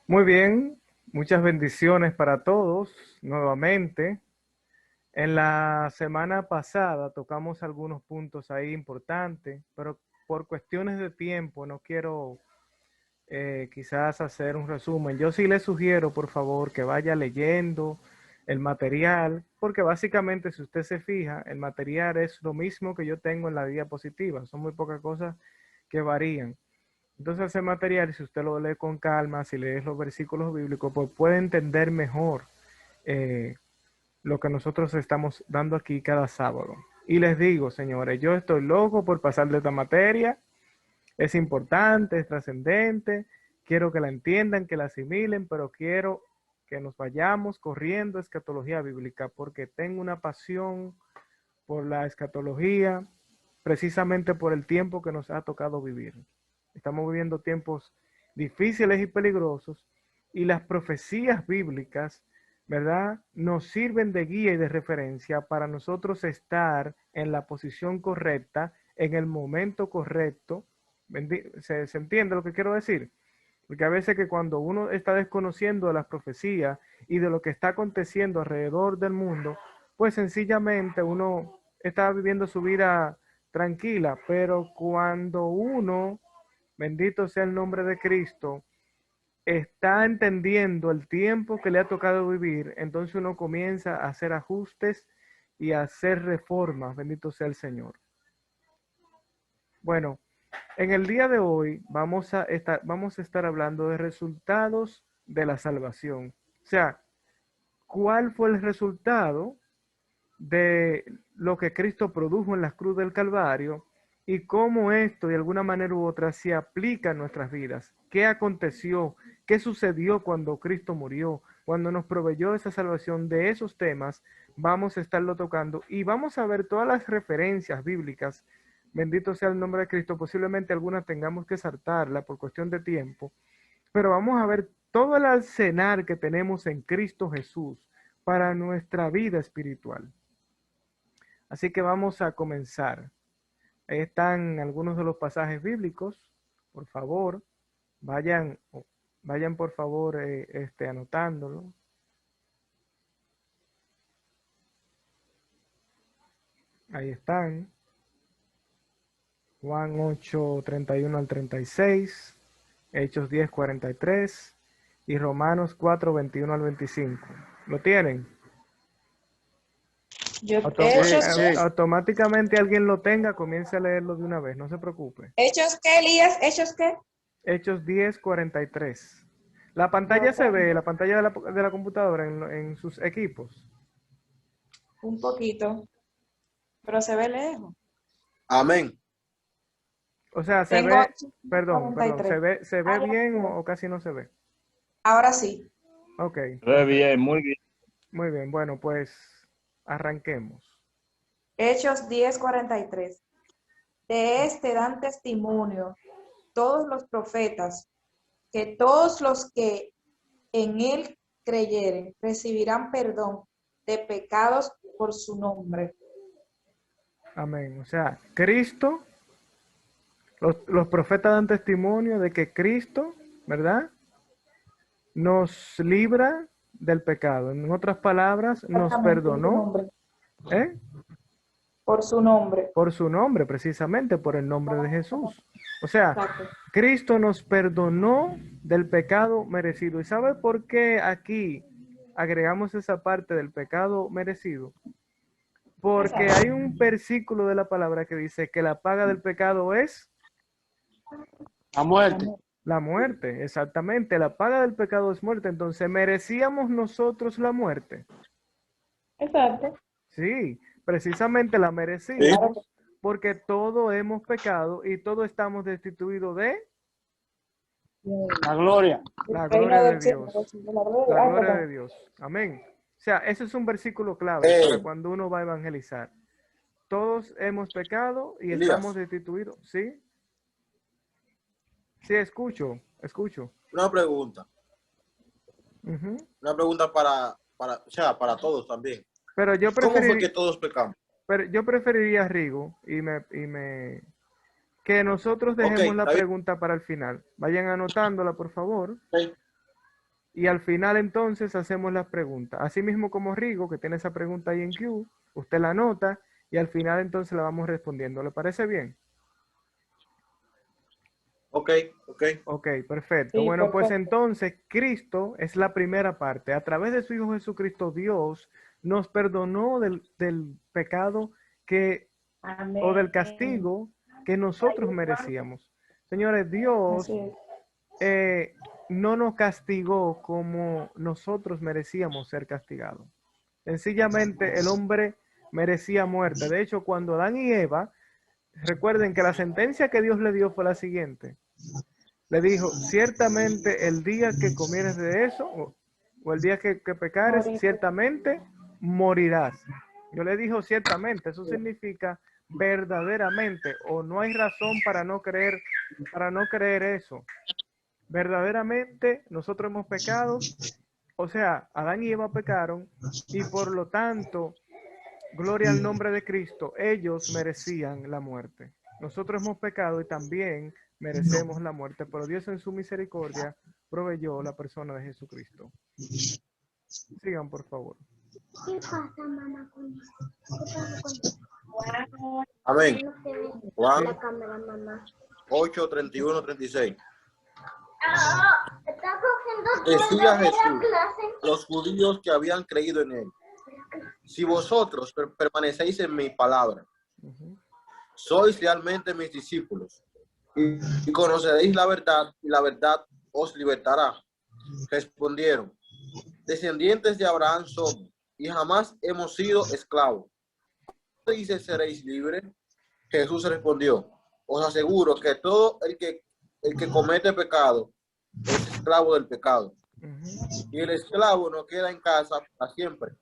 Muy bien, muchas bendiciones para todos nuevamente. En la semana pasada tocamos algunos puntos ahí importantes, pero por cuestiones de tiempo no quiero quizás hacer un resumen. Yo sí le sugiero, por favor, que vaya leyendo el material, porque básicamente si usted se fija, el material es lo mismo que yo tengo en la diapositiva, son muy pocas cosas que varían. Entonces ese material, si usted lo lee con calma, si lees los versículos bíblicos, pues puede entender mejor eh, lo que nosotros estamos dando aquí cada sábado. Y les digo, señores, yo estoy loco por pasar de esta materia, es importante, es trascendente, quiero que la entiendan, que la asimilen, pero quiero que nos vayamos corriendo a escatología bíblica, porque tengo una pasión por la escatología, precisamente por el tiempo que nos ha tocado vivir. Estamos viviendo tiempos difíciles y peligrosos y las profecías bíblicas, ¿verdad? Nos sirven de guía y de referencia para nosotros estar en la posición correcta, en el momento correcto. ¿Se entiende lo que quiero decir? Porque a veces que cuando uno está desconociendo de las profecías y de lo que está aconteciendo alrededor del mundo, pues sencillamente uno está viviendo su vida tranquila, pero cuando uno, bendito sea el nombre de Cristo, está entendiendo el tiempo que le ha tocado vivir, entonces uno comienza a hacer ajustes y a hacer reformas, bendito sea el Señor. Bueno, en el día de hoy vamos a estar hablando de resultados de la salvación. O sea, ¿cuál fue el resultado de lo que Cristo produjo en la cruz del Calvario y cómo esto de alguna manera u otra se aplica en nuestras vidas? ¿Qué aconteció? ¿Qué sucedió cuando Cristo murió? Cuando nos proveyó esa salvación. De esos temas vamos a estarlo tocando y vamos a ver todas las referencias bíblicas. Bendito sea el nombre de Cristo. Posiblemente algunas tengamos que saltarla por cuestión de tiempo, pero vamos a ver todo el arsenal que tenemos en Cristo Jesús para nuestra vida espiritual. Así que vamos a comenzar. Ahí están algunos de los pasajes bíblicos. Por favor, vayan, vayan por favor anotándolo. Ahí están. Juan 8, 31 al 36, Hechos 10, 43 y Romanos 4, 21 al 25. ¿Lo tienen? Sí, Hechos, sí. Automáticamente alguien lo tenga, comience a leerlo de una vez, no se preocupe. hechos qué, Elías, hechos qué. Hechos 10, 43. La pantalla No, se ve, la pantalla de la computadora en sus equipos. un poquito, pero se ve lejos. Amén. O sea, se Tengo ve, Hechos perdón, 43. se ve Ah, bien ya. o casi no se ve. Ahora sí. Ok, Muy bien, muy bien. muy bien. Bueno, pues arranquemos. Hechos 10:43. De este dan testimonio todos los profetas, que todos los que en él creyeren recibirán perdón de pecados por su nombre. Amén. O sea, Cristo, los profetas dan testimonio de que Cristo, ¿verdad? Nos libra del pecado. En otras palabras, nos Exactamente, por su perdonó, nombre. ¿eh? Por su nombre. Por su nombre, precisamente por el nombre de Jesús. O sea, Exacto. Cristo nos perdonó del pecado merecido. ¿Y sabe por qué aquí agregamos esa parte del pecado merecido? Porque hay Exacto. un versículo de la palabra que dice que la paga del pecado es A muerte. la muerte. Exactamente, la paga del pecado es muerte. Entonces, ¿merecíamos nosotros la muerte? Exacto. Sí, precisamente la Sí. merecíamos porque todo hemos pecado y todo estamos destituidos de La gloria. El la reino gloria de del cielo, Dios. de la gloria. La Ay, gloria de perdón. Dios. Amén. O sea, ese es un versículo clave para Eh, cuando uno va a evangelizar. Todos hemos pecado y estamos Elías, destituidos. ¿Sí? Sí, escucho, escucho. una pregunta. Ujú. Una pregunta o sea, para todos también. Pero ¿Cómo fue que todos pecamos? yo preferiría, Rigo, que nosotros Ok, dejemos la está bien. pregunta para el final. Vayan anotándola, por favor. Ok. Y al final entonces hacemos las preguntas. Así mismo como Rigo, que tiene esa pregunta ahí en Q, usted la anota y al final entonces la vamos respondiendo. ¿Le parece bien? Ok, ok. Ok, perfecto. Sí, Bueno, pues perfecto. entonces Cristo es la primera parte. A través de su Hijo Jesucristo, Dios nos perdonó del pecado que, o del Amén. castigo que nosotros merecíamos. Señores, Dios Así es. no nos castigó como nosotros merecíamos ser castigados. Sencillamente el hombre merecía muerte. De hecho, cuando Adán y Eva, recuerden que la sentencia que Dios le dio fue la siguiente. Le dijo, ciertamente el día que comieres de eso, o el día que pecares, Morir. ciertamente morirás. Yo le dijo ciertamente, eso significa verdaderamente, o no hay razón para no creer eso. Verdaderamente nosotros hemos pecado, o sea, Adán y Eva pecaron, y por lo tanto, gloria al nombre de Cristo, ellos merecían la muerte. Nosotros hemos pecado y también merecemos la muerte, pero Dios en su misericordia proveyó la persona de Jesucristo. Sigan, por favor. ¿Qué pasa, mamá, con eso? ¿Qué pasa con eso? Amén. No se ve Juan la cámara, mamá. 8, 31, 36. Está cogiendo Decía toda la Jesús clase. a los judíos que habían creído en él: si vosotros permanecéis en mi palabra, sois realmente mis discípulos y conoceréis la verdad, y la verdad os libertará. Respondieron: descendientes de Abraham somos y jamás hemos sido esclavos. ¿Cómo dice seréis libres? Jesús respondió: os aseguro que todo el que comete pecado es esclavo del pecado. Y el esclavo no queda en casa para siempre,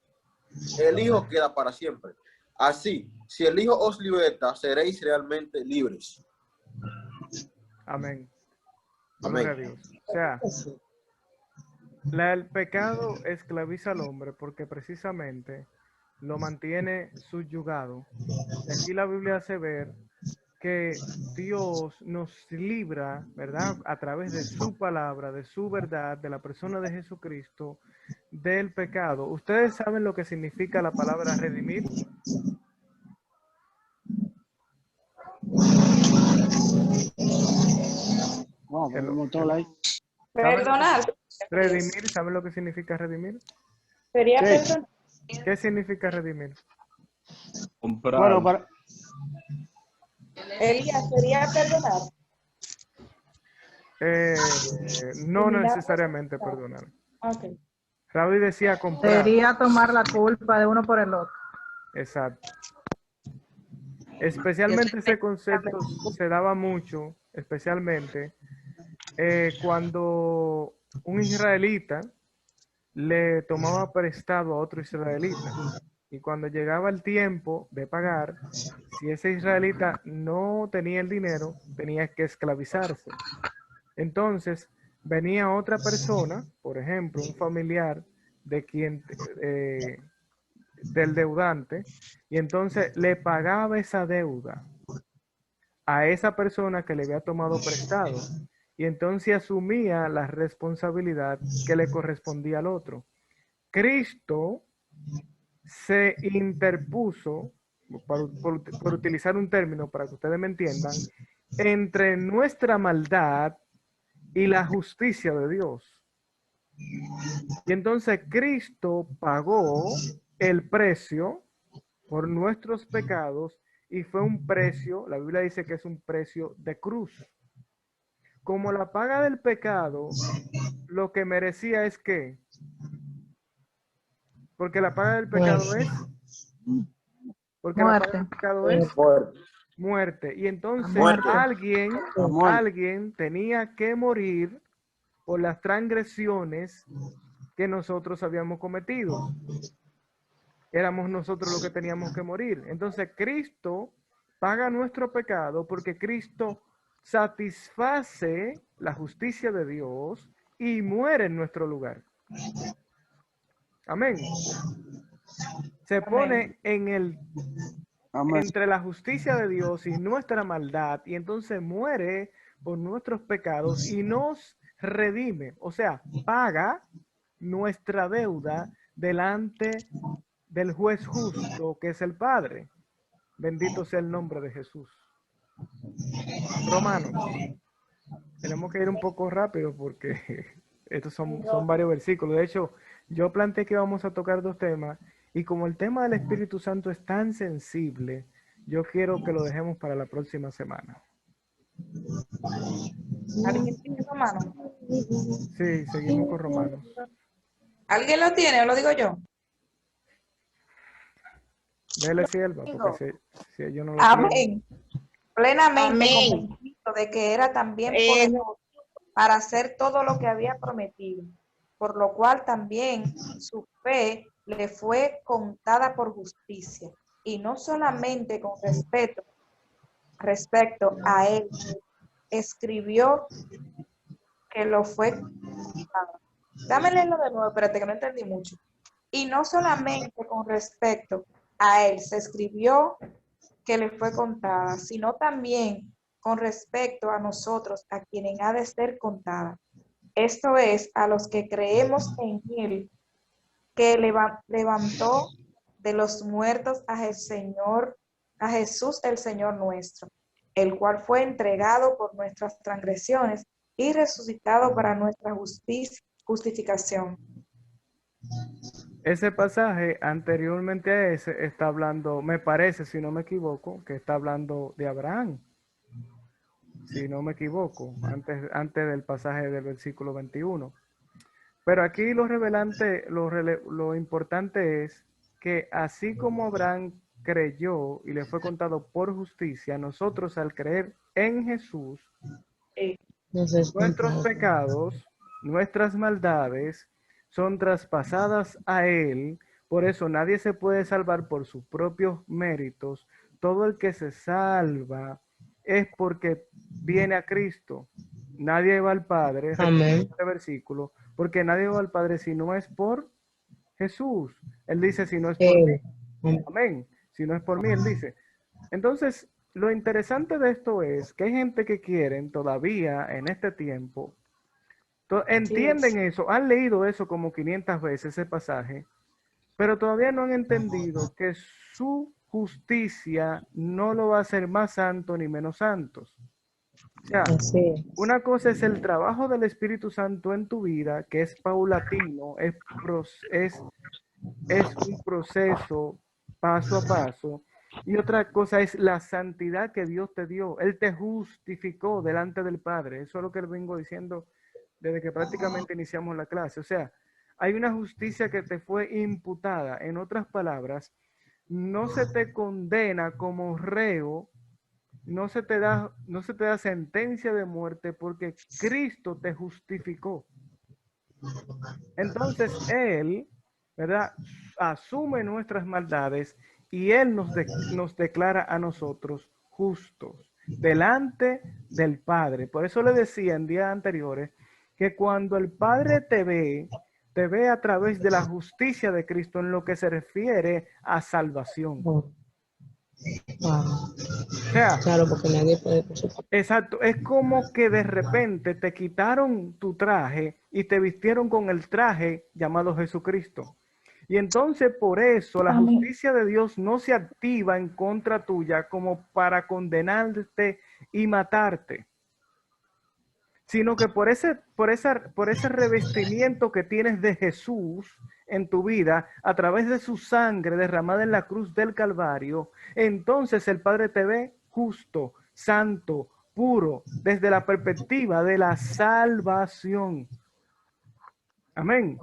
el Hijo queda para siempre. Así, si el Hijo os liberta, seréis realmente libres. Amén. Amén. Gloria a Dios. O sea, el pecado esclaviza al hombre porque precisamente lo mantiene subyugado. Y aquí la Biblia hace ver que Dios nos libra, ¿verdad? A través de su palabra, de su verdad, de la persona de Jesucristo, del pecado. ¿Ustedes saben lo que significa la palabra redimir? Hello, hello. Perdonar. Redimir, ¿saben lo que significa redimir? Sería perdonar. ¿Qué significa redimir? Comprar. Bueno, Elías, sería perdonar. No necesariamente perdonar. Ok. Raúl decía comprar. Sería tomar la culpa de uno por el otro. Exacto. Especialmente ese concepto se daba mucho, especialmente cuando un israelita le tomaba prestado a otro israelita. Y cuando llegaba el tiempo de pagar, si ese israelita no tenía el dinero, tenía que esclavizarse. Entonces, venía otra persona, por ejemplo, un familiar de quien del deudante, y entonces le pagaba esa deuda a esa persona que le había tomado prestado, y entonces asumía la responsabilidad que le correspondía al otro. Cristo se interpuso, por utilizar un término para que ustedes me entiendan, entre nuestra maldad y la justicia de Dios. Y entonces Cristo pagó el precio por nuestros pecados y fue un precio, la Biblia dice que es un precio de cruz. Como la paga del pecado, lo que merecía es que, porque la paga del pecado es, porque la paga del pecado es muerte. Y entonces alguien tenía que morir por las transgresiones que nosotros habíamos cometido. Éramos nosotros los que teníamos que morir. Entonces Cristo paga nuestro pecado porque Cristo satisface la justicia de Dios y muere en nuestro lugar. Amén. Se pone entre la justicia de Dios y nuestra maldad, y entonces muere por nuestros pecados y nos redime, o sea, paga nuestra deuda delante del juez justo, que es el Padre. Bendito sea el nombre de Jesús. Romanos. Tenemos que ir un poco rápido porque estos son varios versículos. De hecho, yo planteé que vamos a tocar 2 temas y como el tema del Espíritu Santo es tan sensible, yo quiero que lo dejemos para la próxima semana. ¿Alguien tiene Romanos? Sí, seguimos con Romanos. ¿Alguien lo tiene o lo digo yo? Dele sierva, porque si yo no lo tengo. Amén. Plenamente Amén. convencido de que era también poderoso para hacer todo lo que había prometido, por lo cual también su fe le fue contada por justicia, y no solamente con respecto a él, escribió que lo fue contado. Dame leerlo de nuevo, espérate que no entendí mucho. Y no solamente con respecto a él se escribió que le fue contada, sino también con respecto a nosotros, a quienes ha de ser contada. Esto es, a los que creemos en él, que levantó de los muertos a Jesús el Señor nuestro, el cual fue entregado por nuestras transgresiones y resucitado para nuestra justificación. Ese pasaje anteriormente a ese está hablando, me parece, si no me equivoco, que está hablando de Abraham. Si no me equivoco, antes del pasaje del versículo 21. Pero aquí lo importante es que así como Abraham creyó y le fue contado por justicia, nosotros al creer en Jesús, nuestros pecados, nuestras maldades son traspasadas a Él. Por eso nadie se puede salvar por sus propios méritos. Todo el que se salva es porque viene a Cristo. Nadie va al Padre, Amén. este versículo, porque nadie va al Padre si no es por Jesús. Él dice, si no es por mí. Amén. Si no es por mí, él dice. Entonces, lo interesante de esto es que hay gente que quieren todavía en este tiempo, entienden eso, han leído eso como 500 veces ese pasaje, pero todavía no han entendido que su justicia no lo va a hacer más santo ni menos santos. O sea, una cosa es el trabajo del Espíritu Santo en tu vida, que es paulatino, es un proceso paso a paso, y otra cosa es la santidad que Dios te dio. Él te justificó delante del Padre. Eso es lo que vengo diciendo desde que prácticamente iniciamos la clase. O sea, hay una justicia que te fue imputada. En otras palabras, no se te condena como reo, no se te da sentencia de muerte porque Cristo te justificó. Entonces Él, ¿verdad?, asume nuestras maldades y Él nos declara a nosotros justos delante del Padre. Por eso le decía en días anteriores que cuando el Padre te ve a través de la justicia de Cristo en lo que se refiere a salvación. O sea, Claro, porque nadie puede por su parte. Exacto, es como que de repente te quitaron tu traje y te vistieron con el traje llamado Jesucristo. Y entonces por eso la justicia de Dios no se activa en contra tuya como para condenarte y matarte, sino que por ese revestimiento que tienes de Jesús en tu vida, a través de su sangre derramada en la cruz del Calvario, entonces el Padre te ve justo, santo, puro, desde la perspectiva de la salvación. Amén.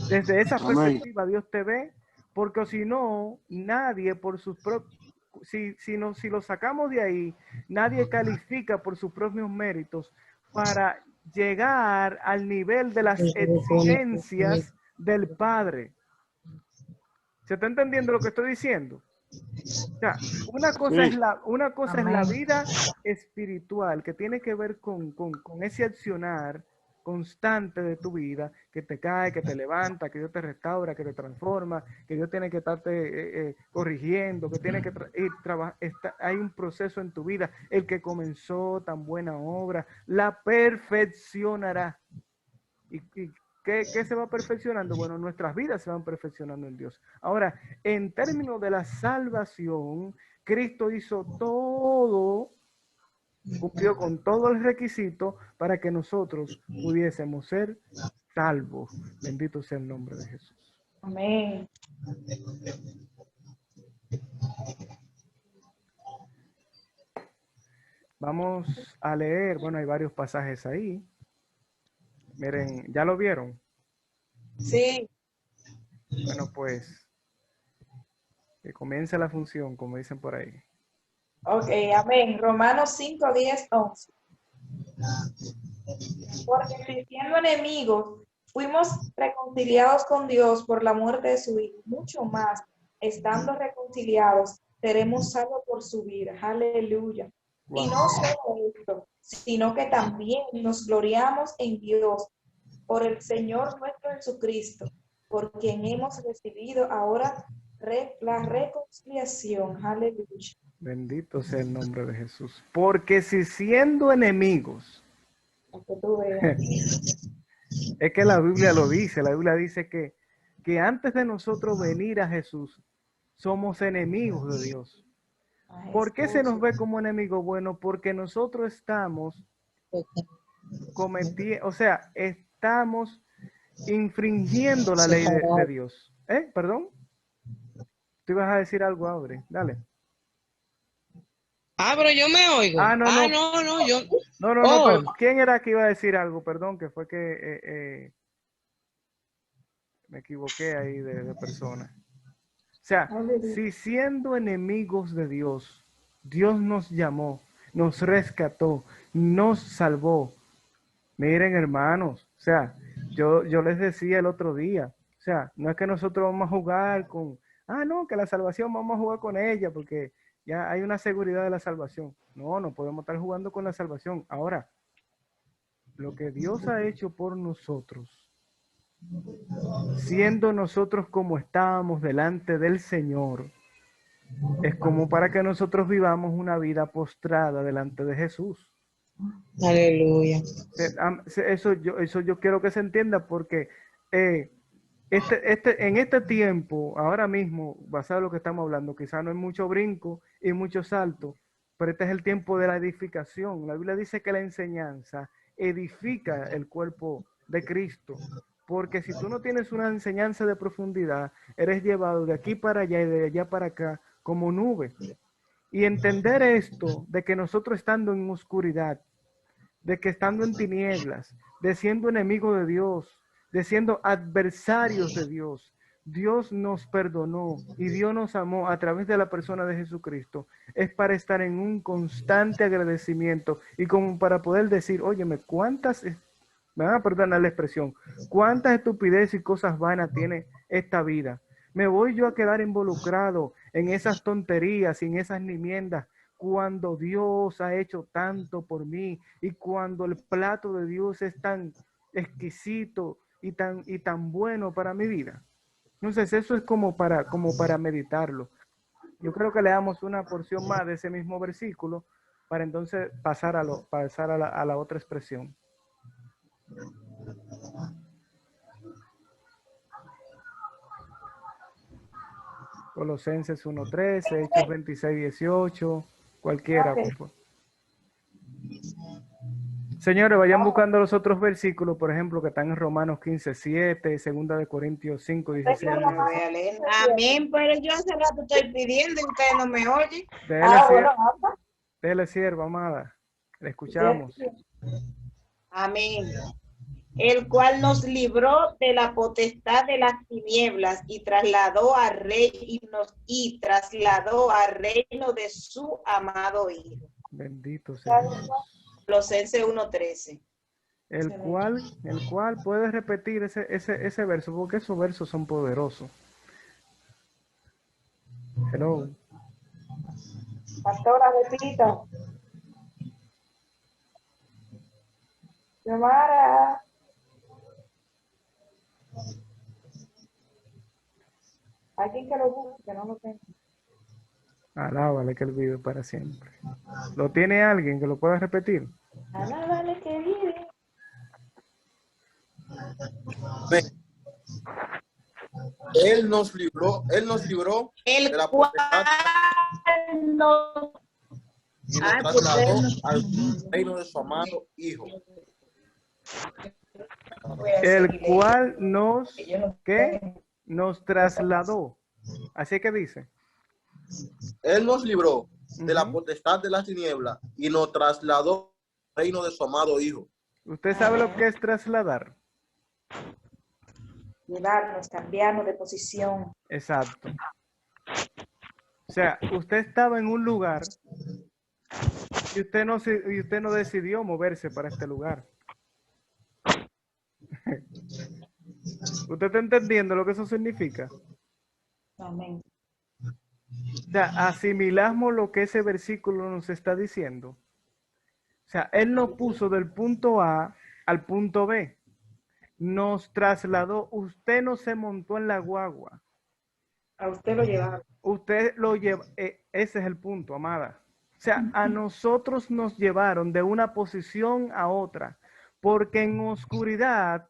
Desde esa perspectiva Dios te ve, porque si no, nadie por sus propios, si lo sacamos de ahí, nadie califica por sus propios méritos para llegar al nivel de las exigencias del Padre. ¿Se está entendiendo lo que estoy diciendo? O sea, una cosa es la vida espiritual que tiene que ver con ese accionar, constante de tu vida, que te cae, que te levanta, que Dios te restaura, que te transforma, que Dios tiene que estarte corrigiendo, que tiene que trabajar. Hay un proceso en tu vida. El que comenzó tan buena obra, la perfeccionará. ¿Y qué se va perfeccionando? Bueno, nuestras vidas se van perfeccionando en Dios. Ahora, en términos de la salvación, Cristo hizo todo, cumplió con todo el requisito para que nosotros pudiésemos ser salvos. Bendito sea el nombre de Jesús. Amén. Vamos a leer, bueno, hay varios pasajes ahí. Miren, ¿ya lo vieron? Sí. Bueno, pues, que comience la función, como dicen por ahí. Ok, amén. Romanos 5, 10, 11. Porque si siendo enemigos fuimos reconciliados con Dios por la muerte de su Hijo, mucho más, estando reconciliados, seremos salvos por su vida. Aleluya. Wow. Y no solo esto, sino que también nos gloriamos en Dios por el Señor nuestro Jesucristo, por quien hemos recibido ahora la reconciliación. Aleluya. Bendito sea el nombre de Jesús. Porque si siendo enemigos, Para que tú veas. es que la Biblia lo dice, la Biblia dice que antes de nosotros venir a Jesús, somos enemigos de Dios. ¿Por qué se nos ve como enemigos? Bueno, porque nosotros estamos cometiendo, o sea, estamos infringiendo la ley de Dios. ¿Perdón? Tú ibas a decir algo, Abre. Dale. Ah, pero yo me oigo. Ah, no, Ah, no. no, yo. No, Oh, perdón. ¿Quién era que iba a decir algo? Perdón, que fue que me equivoqué ahí de persona. O sea, si siendo enemigos de Dios, Dios nos llamó, nos rescató, nos salvó. Miren, hermanos, o sea, yo les decía el otro día, o sea, no es que nosotros vamos a jugar con, no, que la salvación vamos a jugar con ella porque ya hay una seguridad de la salvación. No, no podemos estar jugando con la salvación. Ahora, lo que Dios ha hecho por nosotros, siendo nosotros como estábamos delante del Señor, es como para que nosotros vivamos una vida postrada delante de Jesús. aleluya. Eso yo quiero que se entienda porque en este tiempo, ahora mismo, basado en lo que estamos hablando, quizás no hay mucho brinco y mucho salto, pero este es el tiempo de la edificación. La Biblia dice que la enseñanza edifica el cuerpo de Cristo, porque si tú no tienes una enseñanza de profundidad, eres llevado de aquí para allá y de allá para acá como nube. Y entender esto, de que nosotros estando en oscuridad, de que estando en tinieblas, de siendo enemigos de Dios, de siendo adversarios de Dios, Dios nos perdonó y Dios nos amó a través de la persona de Jesucristo, es para estar en un constante agradecimiento y como para poder decir, óyeme, cuántas, me van a perdonar la expresión, cuántas estupideces y cosas vanas tiene esta vida. Me voy yo a quedar involucrado en esas tonterías y en esas nimiendas cuando Dios ha hecho tanto por mí y cuando el plato de Dios es tan exquisito y tan bueno para mi vida. Entonces eso es como para meditarlo. Yo creo que le damos una porción más de ese mismo versículo para entonces pasar a la otra expresión. Colosenses 1:13, Hechos 26:18, cualquiera. Por favor. Señores, vayan buscando los otros versículos, por ejemplo, que están en Romanos 15:7, Segunda de Corintios 5:16. Amén, pero yo hace rato estoy pidiendo y ustedes no me oyen. Dele sierva, amada. Le escuchamos. Amén. El cual nos libró de la potestad de las tinieblas y trasladó al reino de su amado Hijo. Bendito sea Dios. Colosenses 1:13. El cual puede repetir ese verso, porque esos versos son poderosos. Hello. Pastora, repita. Xiomara. Alguien que lo busque, no lo tengo. Alábale que él vive para siempre. ¿Lo tiene alguien que lo pueda repetir? Alábale que vive. Amén. Él nos libró El de la cual potestad nos... y nos Ay, pues, trasladó bueno. al reino de su amado Hijo. Voy a El seguir cual nos, leyendo, que yo no ¿qué? tengo. Nos trasladó. Así que dice. Él nos libró de la Ujú. potestad de las tinieblas y nos trasladó al reino de su amado Hijo. ¿Usted sabe lo que es trasladar? Llevarnos, cambiarnos de posición. Exacto. O sea, usted estaba en un lugar y usted no decidió moverse para este lugar. ¿Usted está entendiendo lo que eso significa? Amén. O sea, asimilamos lo que ese versículo nos está diciendo. O sea, Él nos puso del punto A al punto B. Nos trasladó. Usted no se montó en la guagua. A usted lo llevaron. Usted lo lleva. Ese es el punto, amada. O sea, a nosotros nos llevaron de una posición a otra. Porque en oscuridad,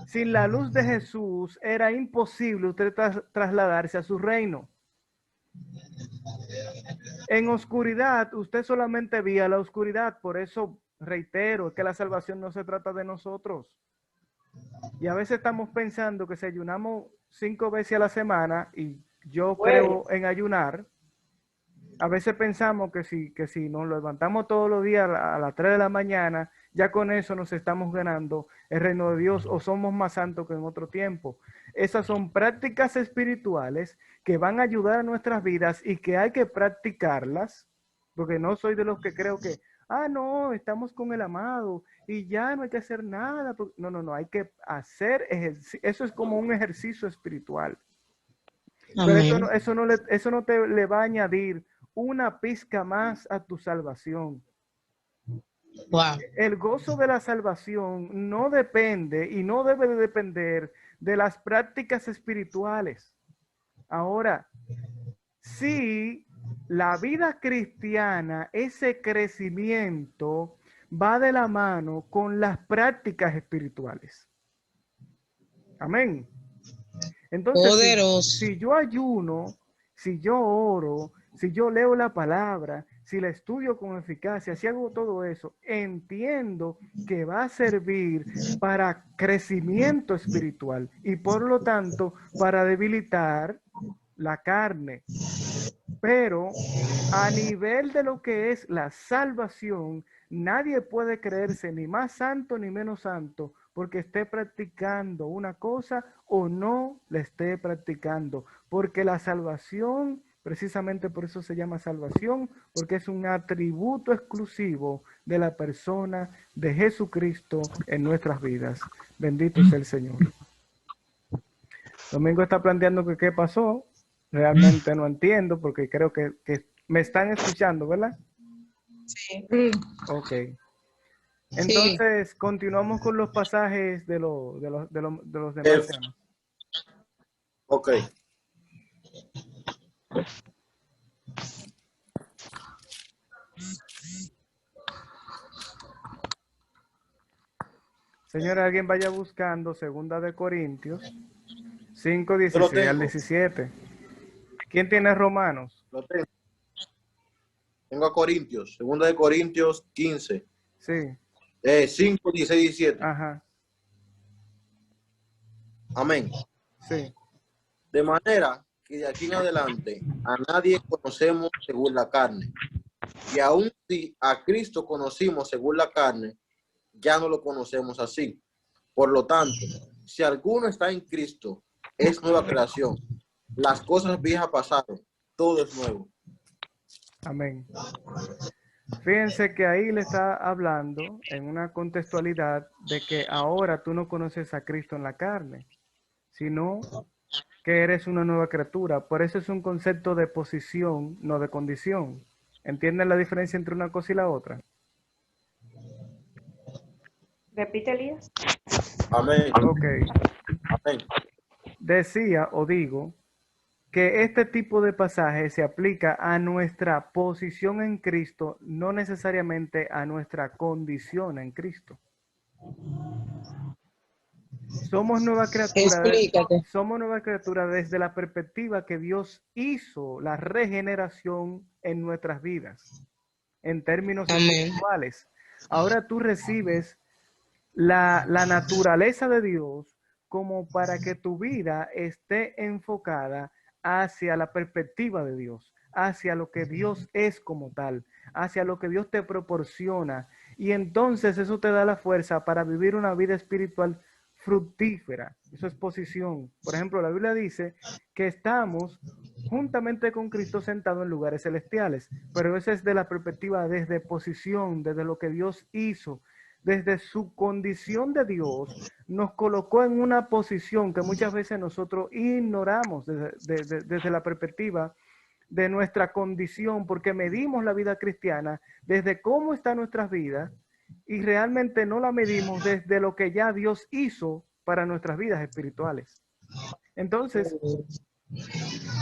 sin la luz de Jesús, era imposible usted trasladarse a su reino. En oscuridad, usted solamente veía la oscuridad. Por eso reitero que la salvación no se trata de nosotros. Y a veces estamos pensando que si ayunamos 5 veces a la semana, y yo creo en ayunar, a veces pensamos que si nos levantamos todos los días a las 3 de la mañana, ya con eso nos estamos ganando el reino de Dios o somos más santos que en otro tiempo. Esas son prácticas espirituales que van a ayudar a nuestras vidas y que hay que practicarlas, porque no soy de los que creo que, no, estamos con el amado y ya no hay que hacer nada. No, hay que hacer ejercicio. Eso es como un ejercicio espiritual. Pero eso no te le va a añadir una pizca más a tu salvación. Wow. El gozo de la salvación no depende y no debe de depender de las prácticas espirituales. Ahora, si la vida cristiana, ese crecimiento va de la mano con las prácticas espirituales. Amén. Entonces, Poderoso. si yo ayuno, si yo oro, si yo leo la palabra, si la estudio con eficacia, si hago todo eso, entiendo que va a servir para crecimiento espiritual y por lo tanto para debilitar la carne. Pero a nivel de lo que es la salvación, nadie puede creerse ni más santo ni menos santo porque esté practicando una cosa o no la esté practicando. Porque la salvación, precisamente por eso se llama salvación, porque es un atributo exclusivo de la persona de Jesucristo en nuestras vidas. Bendito sea el Señor. Domingo está planteando que qué pasó. Realmente no entiendo porque creo que me están escuchando, ¿verdad? Sí. Ok. Entonces, continuamos con los pasajes de los demás temas. Ok. Señora, alguien vaya buscando 2 de Corintios 5, 16 al 17. ¿Quién tiene Romanos? Lo tengo. Tengo a Corintios, 2 de Corintios 15. Sí. 5, 16, 17. Ajá. Amén. Sí. De manera que de aquí en adelante a nadie conocemos según la carne. Y aun si a Cristo conocimos según la carne, ya no lo conocemos así. Por lo tanto, si alguno está en Cristo, es nueva creación. Las cosas viejas pasaron, todo es nuevo. Amén. Fíjense que ahí le está hablando en una contextualidad de que ahora tú no conoces a Cristo en la carne, sino que eres una nueva criatura. Por eso es un concepto de posición, no de condición. ¿Entienden la diferencia entre una cosa y la otra? Repite, Elías. Amén. Ok. Amén. Decía o digo que este tipo de pasaje se aplica a nuestra posición en Cristo, no necesariamente a nuestra condición en Cristo. Somos nueva criatura, Explícate. somos nueva criatura desde la perspectiva que Dios hizo la regeneración en nuestras vidas, en términos Amén. espirituales. Ahora tú recibes la naturaleza de Dios como para que tu vida esté enfocada hacia la perspectiva de Dios, hacia lo que Dios es como tal, hacia lo que Dios te proporciona. Y entonces eso te da la fuerza para vivir una vida espiritual fructífera. Eso es posición. Por ejemplo, la Biblia dice que estamos juntamente con Cristo sentado en lugares celestiales, pero eso es de la perspectiva desde posición, desde lo que Dios hizo, desde su condición de Dios, nos colocó en una posición que muchas veces nosotros ignoramos desde la perspectiva de nuestra condición, porque medimos la vida cristiana desde cómo está nuestras vidas y realmente no la medimos desde lo que ya Dios hizo para nuestras vidas espirituales. Entonces,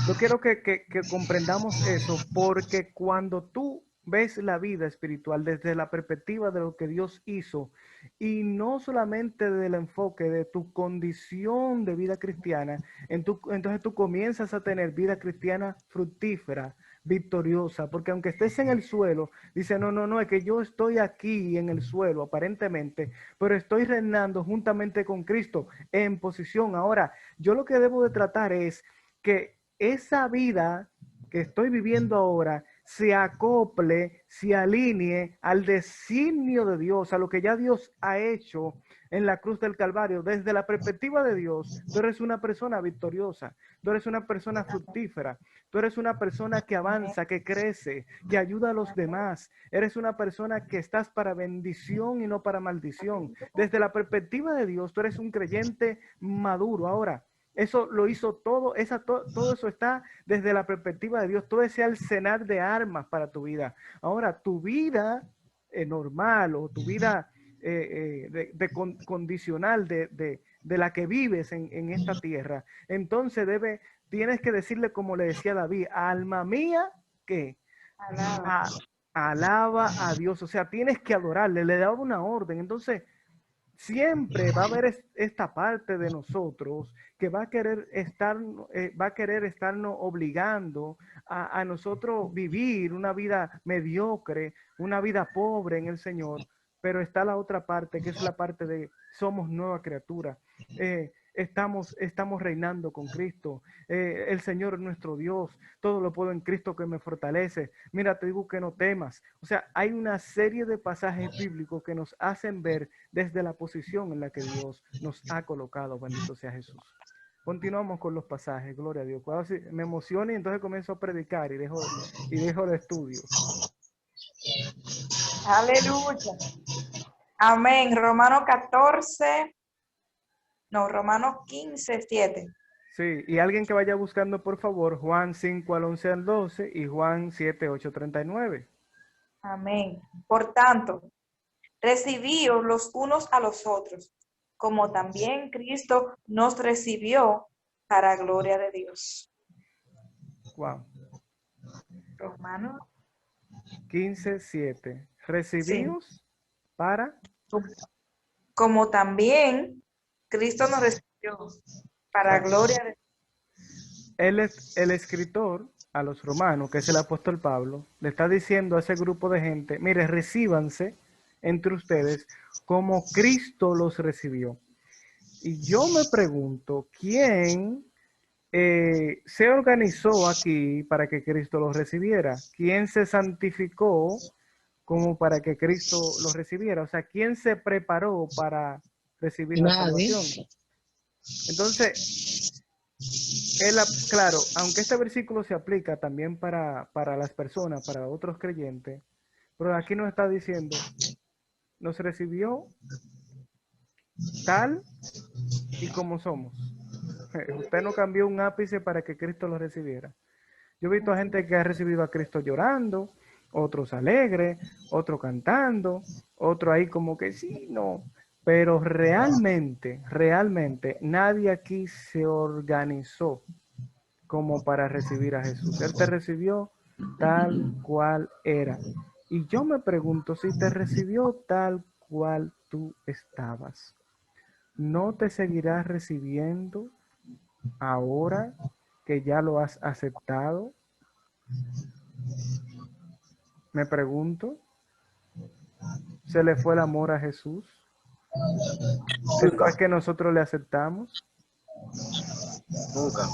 yo quiero que comprendamos eso, porque cuando tú ves la vida espiritual desde la perspectiva de lo que Dios hizo y no solamente del enfoque de tu condición de vida cristiana, entonces tú comienzas a tener vida cristiana fructífera, victoriosa, porque aunque estés en el suelo, dice, no, es que yo estoy aquí en el suelo aparentemente, pero estoy reinando juntamente con Cristo en posición. Ahora, yo lo que debo de tratar es que esa vida que estoy viviendo ahora se acople, se alinee al designio de Dios, a lo que ya Dios ha hecho en la cruz del Calvario. Desde la perspectiva de Dios, tú eres una persona victoriosa, tú eres una persona fructífera, tú eres una persona que avanza, que crece, que ayuda a los demás, eres una persona que estás para bendición y no para maldición. Desde la perspectiva de Dios, tú eres un creyente maduro. Ahora, eso lo hizo todo, todo eso está desde la perspectiva de Dios, todo ese arsenal de armas para tu vida. Ahora, tu vida normal o tu vida condicional de la que vives en esta tierra, entonces tienes que decirle como le decía David, alma mía, que alaba a Dios, o sea, tienes que adorarle, le daba una orden. Entonces, siempre va a haber esta parte de nosotros que va a querer estarnos obligando a nosotros vivir una vida mediocre, una vida pobre en el Señor, pero está la otra parte, que es la parte de somos nueva criatura. Estamos reinando con Cristo. El Señor es nuestro Dios. Todo lo puedo en Cristo que me fortalece. Mira, te digo que no temas. O sea, hay una serie de pasajes bíblicos que nos hacen ver desde la posición en la que Dios nos ha colocado. Bendito sea Jesús. Continuamos con los pasajes. Gloria a Dios. Cuando me emociono y entonces comienzo a predicar y dejo el estudio. Aleluya. Amén. Romanos 15, 7. Sí, y alguien que vaya buscando, por favor, Juan 5 al 11 al 12 y Juan 7, 8, 39. Amén. Por tanto, recibíos los unos a los otros, como también Cristo nos recibió para gloria de Dios. Wow. Romanos 15, 7. Recibimos para... Como también Cristo nos recibió para gloria de Dios. El escritor a los romanos, que es el apóstol Pablo, le está diciendo a ese grupo de gente, mire, recíbanse entre ustedes como Cristo los recibió. Y yo me pregunto, ¿quién se organizó aquí para que Cristo los recibiera? ¿Quién se santificó como para que Cristo los recibiera? O sea, ¿quién se preparó para recibir la salvación? Entonces, claro, aunque este versículo se aplica también para las personas, para otros creyentes, pero aquí nos está diciendo, nos recibió tal y como somos. Usted no cambió un ápice para que Cristo lo recibiera. Yo he visto a gente que ha recibido a Cristo llorando, otros alegres, otros cantando, otros ahí como que sí, no. Pero realmente, nadie aquí se organizó como para recibir a Jesús. Él te recibió tal cual era. Y yo me pregunto, si te recibió tal cual tú estabas, ¿no te seguirás recibiendo ahora que ya lo has aceptado? Me pregunto, ¿se le fue el amor a Jesús después que nosotros le aceptamos? Nunca.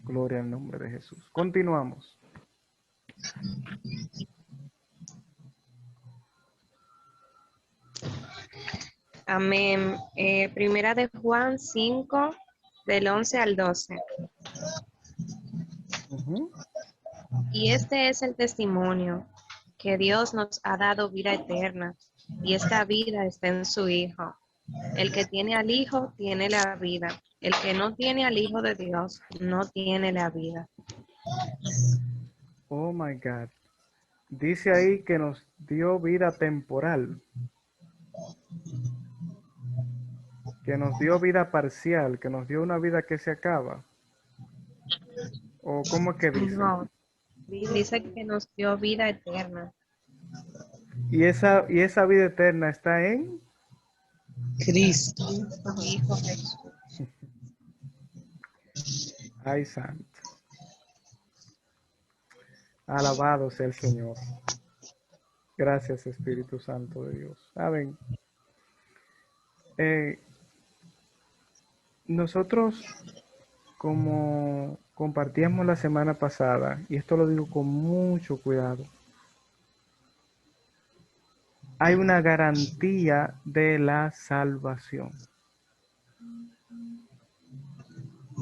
Gloria al nombre de Jesús. Continuamos. Amén. Primera de Juan 5, del 11 al 12. Y este es el testimonio, que Dios nos ha dado vida eterna, y esta vida está en su Hijo. El que tiene al Hijo tiene la vida. El que no tiene al Hijo de Dios no tiene la vida. Oh my God. Dice ahí que nos dio vida temporal, que nos dio vida parcial, que nos dio una vida que se acaba. ¿O cómo es que dice? No, dice que nos dio vida eterna. Y esa vida eterna está en Cristo. Hijo Jesús. Ay, santo. Alabado sea el Señor. Gracias, Espíritu Santo de Dios. Saben, nosotros, como compartíamos la semana pasada, y esto lo digo con mucho cuidado, hay una garantía de la salvación.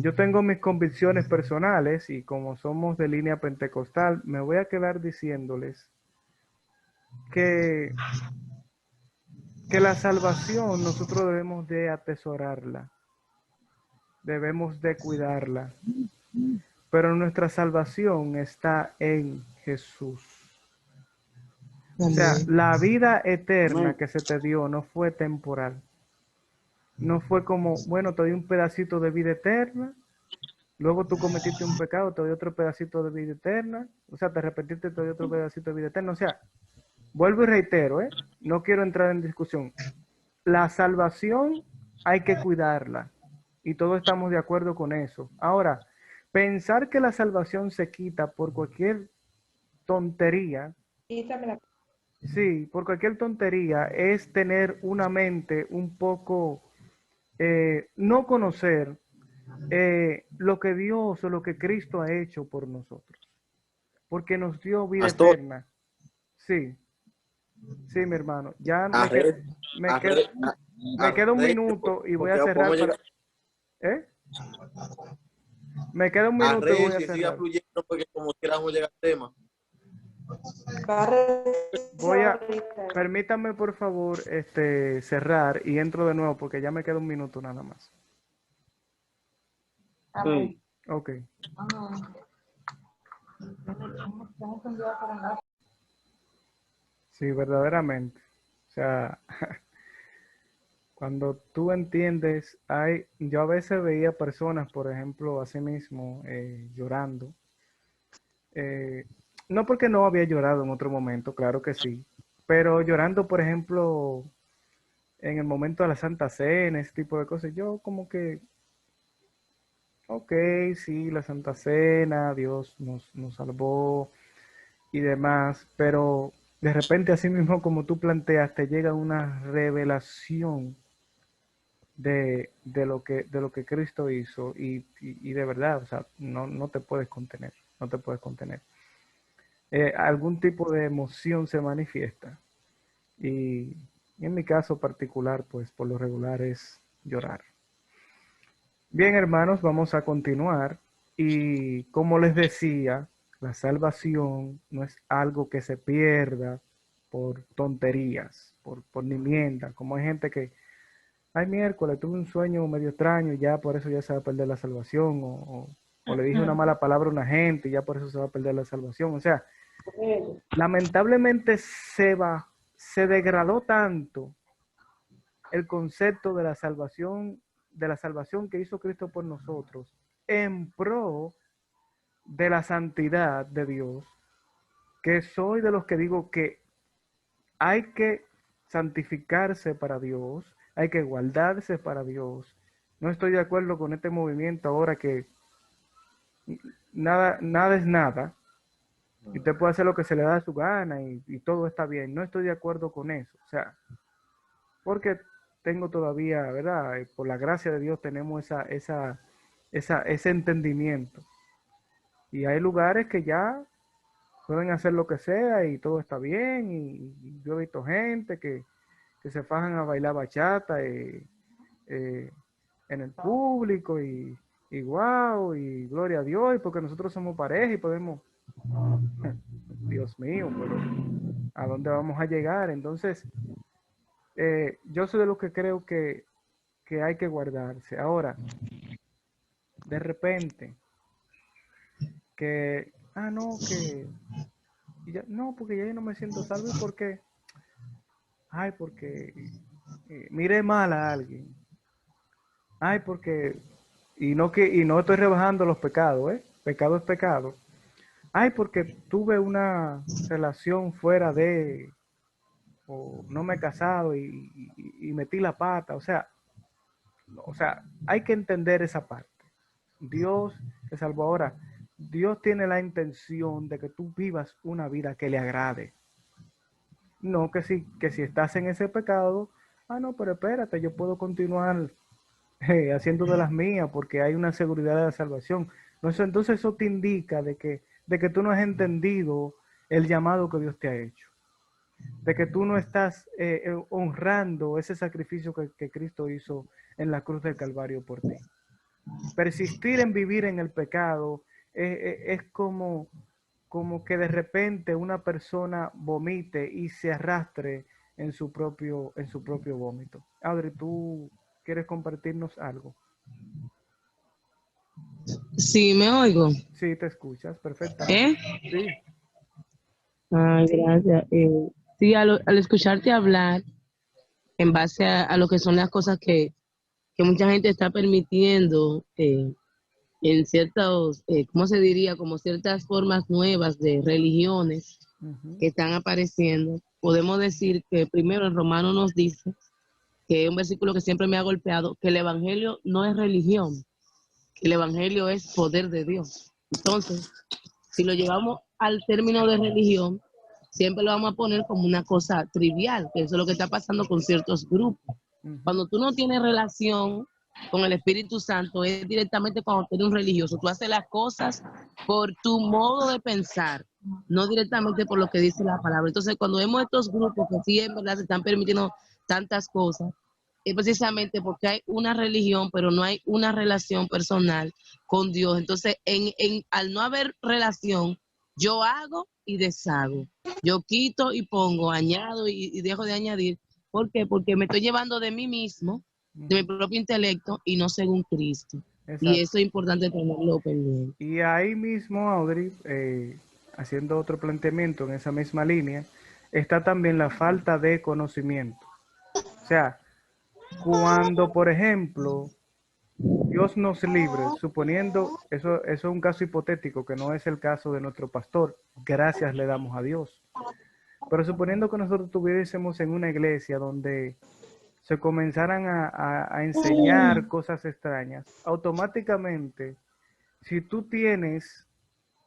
Yo tengo mis convicciones personales y como somos de línea pentecostal, me voy a quedar diciéndoles que la salvación nosotros debemos de atesorarla, debemos de cuidarla, pero nuestra salvación está en Jesús. O sea, la vida eterna que se te dio no fue temporal. No fue como, bueno, te doy un pedacito de vida eterna, luego tú cometiste un pecado, te doy otro pedacito de vida eterna, o sea, te arrepentiste, te doy otro pedacito de vida eterna. O sea, vuelvo y reitero, no quiero entrar en discusión. La salvación hay que cuidarla y todos estamos de acuerdo con eso. Ahora, pensar que la salvación se quita por cualquier tontería, sí, por cualquier tontería, es tener una mente un poco, no conocer lo que Dios o lo que Cristo ha hecho por nosotros, porque nos dio vida eterna. Sí, sí, mi hermano. Ya me queda un minuto y voy a cerrar. Me queda un minuto y voy a cerrar. Fluyendo porque como queramos llegar al tema. Permítame por favor cerrar y entro de nuevo porque ya me queda un minuto nada más. Sí. Ok. Sí, verdaderamente. O sea, cuando tú entiendes, yo a veces veía personas, por ejemplo, así mismo, llorando. No porque no había llorado en otro momento, claro que sí, pero llorando, por ejemplo, en el momento de la Santa Cena, ese tipo de cosas, yo como que, ok, sí, la Santa Cena, Dios nos salvó y demás, pero de repente, así mismo como tú planteas, te llega una revelación de lo que Cristo hizo y de verdad, o sea, no te puedes contener, no te puedes contener. Algún tipo de emoción se manifiesta y en mi caso particular, pues por lo regular es llorar. Bien, hermanos, vamos a continuar y como les decía, la salvación no es algo que se pierda por tonterías, por nimiendas, como hay gente que, ay, miércoles, tuve un sueño medio extraño y ya por eso ya se va a perder la salvación, o le dije una mala palabra a una gente y ya por eso se va a perder la salvación. O sea, lamentablemente se degradó tanto el concepto de la salvación que hizo Cristo por nosotros, en pro de la santidad de Dios, que soy de los que digo que hay que santificarse para Dios, hay que guardarse para Dios. No estoy de acuerdo con este movimiento ahora que nada es nada, y usted puede hacer lo que se le da a su gana y todo está bien. No estoy de acuerdo con eso, o sea, porque tengo todavía, ¿verdad? Por la gracia de Dios tenemos ese entendimiento. Y hay lugares que ya pueden hacer lo que sea y todo está bien. Y yo he visto gente que se fajan a bailar bachata en el público y wow, y gloria a Dios, y porque nosotros somos pareja y podemos, Dios mío, pero ¿a dónde vamos a llegar? Entonces, yo soy de los que creo que hay que guardarse. Ahora, de repente, no, porque ya yo no me siento salvo, ¿y por qué? Ay, porque miré mal a alguien. Ay, porque, y no estoy rebajando los pecados, pecado es pecado. Ay, porque tuve una relación fuera de, o no me he casado y metí la pata, o sea, hay que entender esa parte. Dios te salvó. Ahora, Dios tiene la intención de que tú vivas una vida que le agrade. No que si estás en ese pecado, no, pero espérate, yo puedo continuar haciendo de las mías porque hay una seguridad de la salvación. Entonces eso te indica de que tú no has entendido el llamado que Dios te ha hecho, de que tú no estás honrando ese sacrificio que Cristo hizo en la cruz del Calvario por ti. Persistir en vivir en el pecado es como que de repente una persona vomite y se arrastre en su propio vómito. Audrey, ¿tú quieres compartirnos algo? Sí, me oigo. Sí, te escuchas perfectamente. Sí. Ay, gracias. Sí, al escucharte hablar, en base a lo que son las cosas que mucha gente está permitiendo en ciertos, ¿cómo se diría? Como ciertas formas nuevas de religiones que están apareciendo. Podemos decir que primero el Romano nos dice, que es un versículo que siempre me ha golpeado, que el Evangelio no es religión, que el Evangelio es poder de Dios. Entonces, si lo llevamos al término de religión, siempre lo vamos a poner como una cosa trivial, que eso es lo que está pasando con ciertos grupos. Cuando tú no tienes relación con el Espíritu Santo, es directamente cuando tú eres un religioso. Tú haces las cosas por tu modo de pensar, no directamente por lo que dice la palabra. Entonces, cuando vemos estos grupos que sí en verdad se están permitiendo tantas cosas, es precisamente porque hay una religión, pero no hay una relación personal con Dios. Entonces, al no haber relación, yo hago y deshago. Yo quito y pongo, añado y dejo de añadir. ¿Por qué? Porque me estoy llevando de mí mismo, de mi propio intelecto y no según Cristo. Exacto. Y eso es importante tenerlo pendiente. Y ahí mismo, Audrey, haciendo otro planteamiento en esa misma línea, está también la falta de conocimiento. O sea, cuando, por ejemplo, Dios nos libre, suponiendo, eso es un caso hipotético, que no es el caso de nuestro pastor, gracias le damos a Dios. Pero suponiendo que nosotros estuviésemos en una iglesia donde se comenzaran a enseñar cosas extrañas, automáticamente, si tú tienes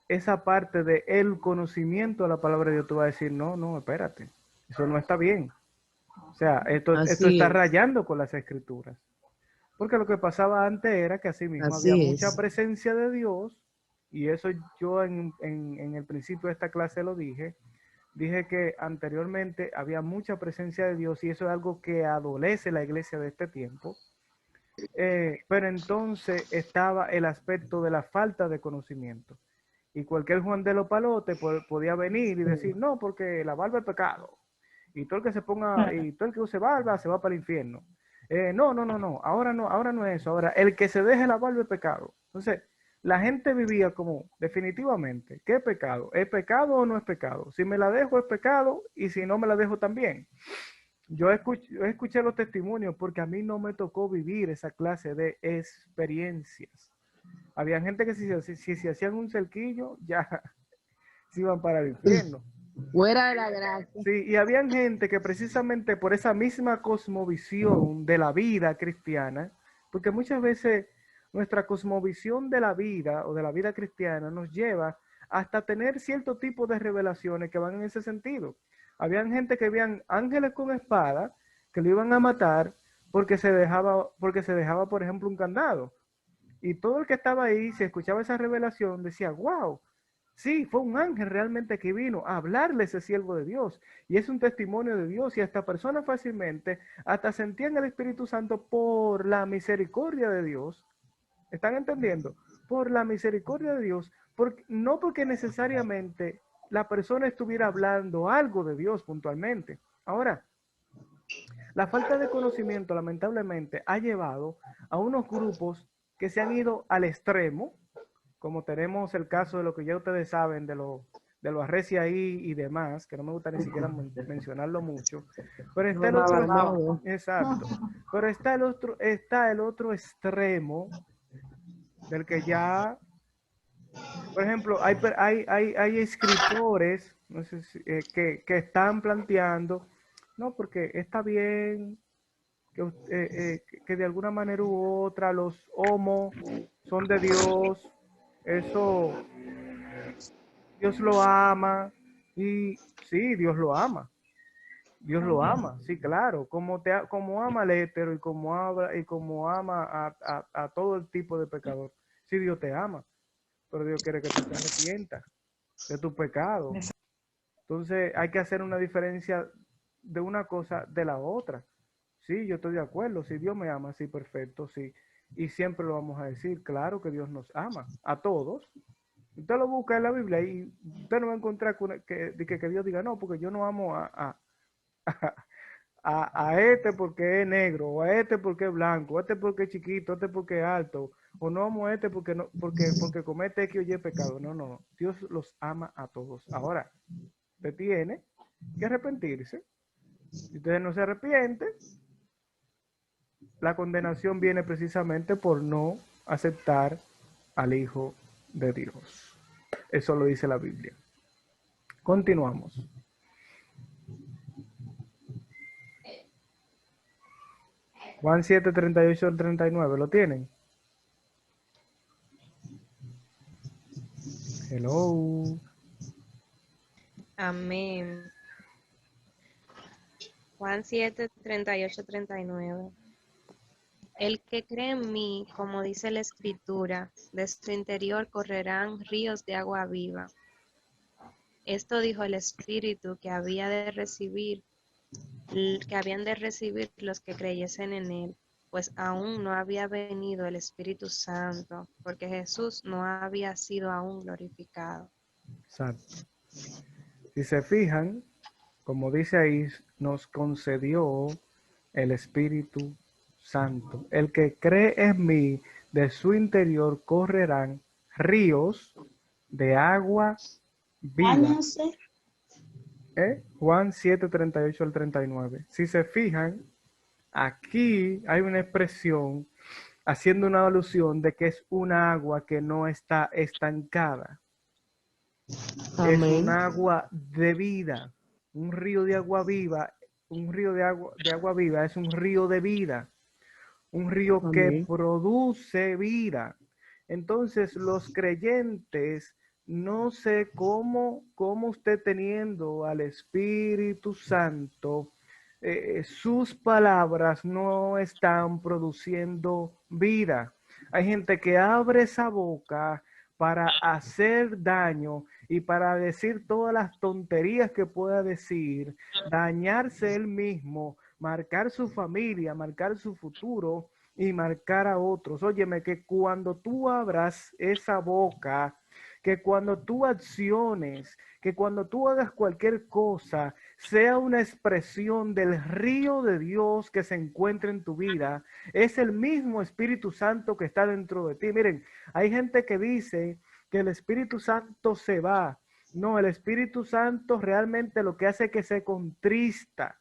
esa parte de el conocimiento de la palabra de Dios, tú vas a decir, no, espérate, eso no está bien. O sea, esto está rayando con las escrituras. Porque lo que pasaba antes era que así mismo había mucha presencia de Dios, y eso yo en el principio de esta clase lo dije que anteriormente había mucha presencia de Dios, y eso es algo que adolece la iglesia de este tiempo. Pero entonces estaba el aspecto de la falta de conocimiento. Y cualquier Juan de los Palotes podía venir y decir, no, porque la barba es pecado. Y todo el que todo el que use barba se va para el infierno. No, ahora no es eso. Ahora, el que se deje la barba es pecado. Entonces, la gente vivía como, definitivamente, ¿qué es pecado? ¿Es pecado o no es pecado? Si me la dejo es pecado, y si no me la dejo también. Yo escuché los testimonios porque a mí no me tocó vivir esa clase de experiencias. Había gente que si se hacían un cerquillo, ya se iban para el infierno. Fuera de la gracia. Sí, y habían gente que precisamente por esa misma cosmovisión de la vida cristiana, porque muchas veces nuestra cosmovisión de la vida o de la vida cristiana nos lleva hasta tener cierto tipo de revelaciones que van en ese sentido. Habían gente que veían ángeles con espada que lo iban a matar porque se dejaba, por ejemplo, un candado. Y todo el que estaba ahí, si escuchaba esa revelación, decía, wow, sí, fue un ángel realmente que vino a hablarle a ese siervo de Dios. Y es un testimonio de Dios. Y esta persona fácilmente hasta sentían el Espíritu Santo por la misericordia de Dios. ¿Están entendiendo? Por la misericordia de Dios. No porque necesariamente la persona estuviera hablando algo de Dios puntualmente. Ahora, la falta de conocimiento lamentablemente ha llevado a unos grupos que se han ido al extremo, como tenemos el caso de lo que ya ustedes saben, de lo arrecia ahí y demás, que no me gusta ni siquiera mencionarlo mucho, pero está el otro, exacto, pero está el otro extremo del que ya, por ejemplo, hay escritores, no sé si, que están planteando, no, porque está bien que de alguna manera u otra los homos son de Dios, eso Dios lo ama, y sí, Dios lo ama. Dios lo ama, sí, claro, como ama al hétero y como ama a todo el tipo de pecador. Sí, Dios te ama, pero Dios quiere que tú te arrepientas de tu pecado. Entonces hay que hacer una diferencia de una cosa de la otra. Sí, yo estoy de acuerdo, si Dios me ama, sí, perfecto, sí. Y siempre lo vamos a decir, claro que Dios nos ama, a todos. Usted lo busca en la Biblia y usted no va a encontrar que Dios diga, no, porque yo no amo a este porque es negro, o a este porque es blanco, o a este porque es chiquito, a este porque es alto, o no amo a este porque comete X o Y pecado. No, no, Dios los ama a todos. Ahora, usted tiene que arrepentirse. Si usted no se arrepiente, la condenación viene precisamente por no aceptar al Hijo de Dios. Eso lo dice la Biblia. Continuamos. Juan 7, 38 al 39, ¿lo tienen? Hello. Amén. Juan 7, 38, 39. El que cree en mí, como dice la Escritura, de su interior correrán ríos de agua viva. Esto dijo el Espíritu que habían de recibir los que creyesen en él, pues aún no había venido el Espíritu Santo, porque Jesús no había sido aún glorificado. Exacto. Si se fijan, como dice ahí, nos concedió el Espíritu Santo. El que cree en mí, de su interior correrán ríos de agua viva. Juan 7, 38 al 39. Si se fijan, aquí hay una expresión haciendo una alusión de que es una agua que no está estancada. Amén. Es un agua de vida, un río de agua viva, un río de agua viva es un río de vida, un río Amén. Que produce vida. Entonces los creyentes, no sé cómo usted teniendo al Espíritu Santo, sus palabras no están produciendo vida. Hay gente que abre esa boca para hacer daño y para decir todas las tonterías que pueda decir, dañarse él mismo, marcar su familia, marcar su futuro y marcar a otros. Óyeme, que cuando tú abras esa boca, que cuando tú acciones, que cuando tú hagas cualquier cosa, sea una expresión del río de Dios que se encuentra en tu vida, es el mismo Espíritu Santo que está dentro de ti. Miren, hay gente que dice que el Espíritu Santo se va. No, el Espíritu Santo realmente lo que hace es que se contrista.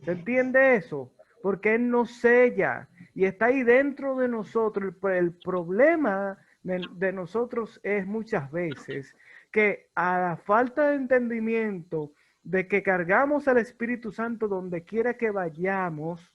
¿Se entiende eso? Porque Él nos sella y está ahí dentro de nosotros. El problema de nosotros es muchas veces que a la falta de entendimiento de que cargamos al Espíritu Santo donde quiera que vayamos,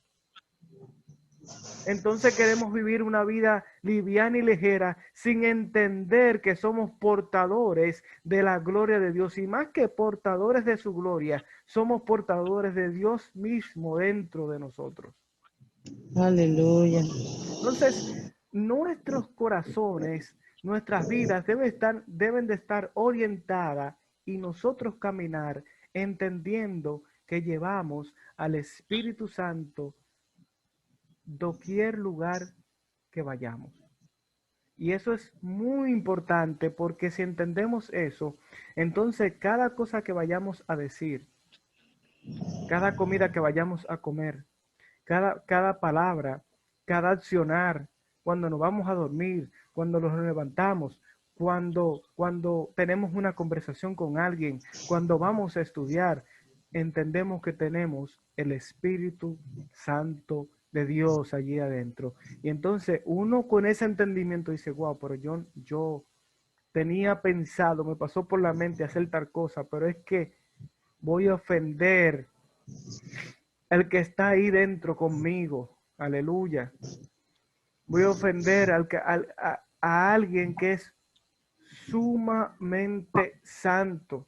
entonces queremos vivir una vida liviana y ligera sin entender que somos portadores de la gloria de Dios, y más que portadores de su gloria, somos portadores de Dios mismo dentro de nosotros. Aleluya. Entonces, nuestros corazones, nuestras vidas deben de estar orientadas y nosotros caminar entendiendo que llevamos al Espíritu Santo doquier lugar que vayamos. Y eso es muy importante, porque si entendemos eso, entonces cada cosa que vayamos a decir, cada comida que vayamos a comer, cada palabra, cada accionar, cuando nos vamos a dormir, cuando nos levantamos, cuando tenemos una conversación con alguien, cuando vamos a estudiar, entendemos que tenemos el Espíritu Santo de Dios allí adentro. Y entonces uno con ese entendimiento dice, wow, pero yo tenía pensado, me pasó por la mente hacer tal cosa, pero es que voy a ofender al que está ahí dentro conmigo. Aleluya. Voy a ofender a alguien que es sumamente santo.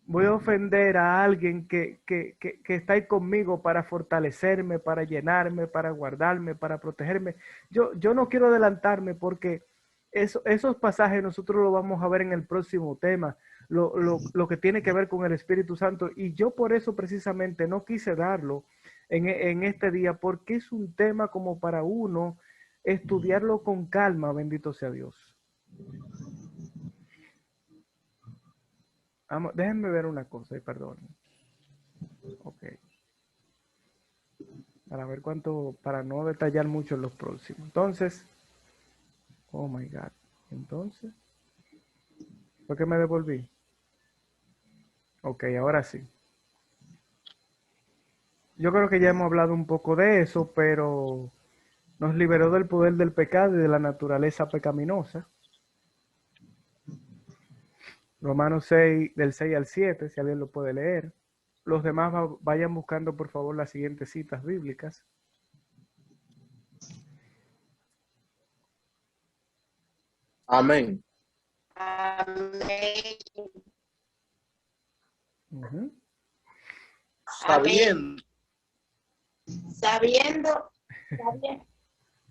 Voy a ofender a alguien que está ahí conmigo para fortalecerme, para llenarme, para guardarme, para protegerme. Yo no quiero adelantarme, porque esos pasajes nosotros lo vamos a ver en el próximo tema, lo que tiene que ver con el Espíritu Santo. Y yo por eso precisamente no quise darlo en este día, porque es un tema como para uno estudiarlo con calma, bendito sea Dios. Déjenme ver una cosa, y perdón. Ok. Para ver para no detallar mucho en los próximos. Entonces, oh my God. Entonces, ¿por qué me devolví? Ok, ahora sí. Yo creo que ya hemos hablado un poco de eso, pero nos liberó del poder del pecado y de la naturaleza pecaminosa. Romanos 6, del 6 al 7, si alguien lo puede leer. Los demás vayan buscando, por favor, las siguientes citas bíblicas. Amén. Amén. Uh-huh. Sabiendo.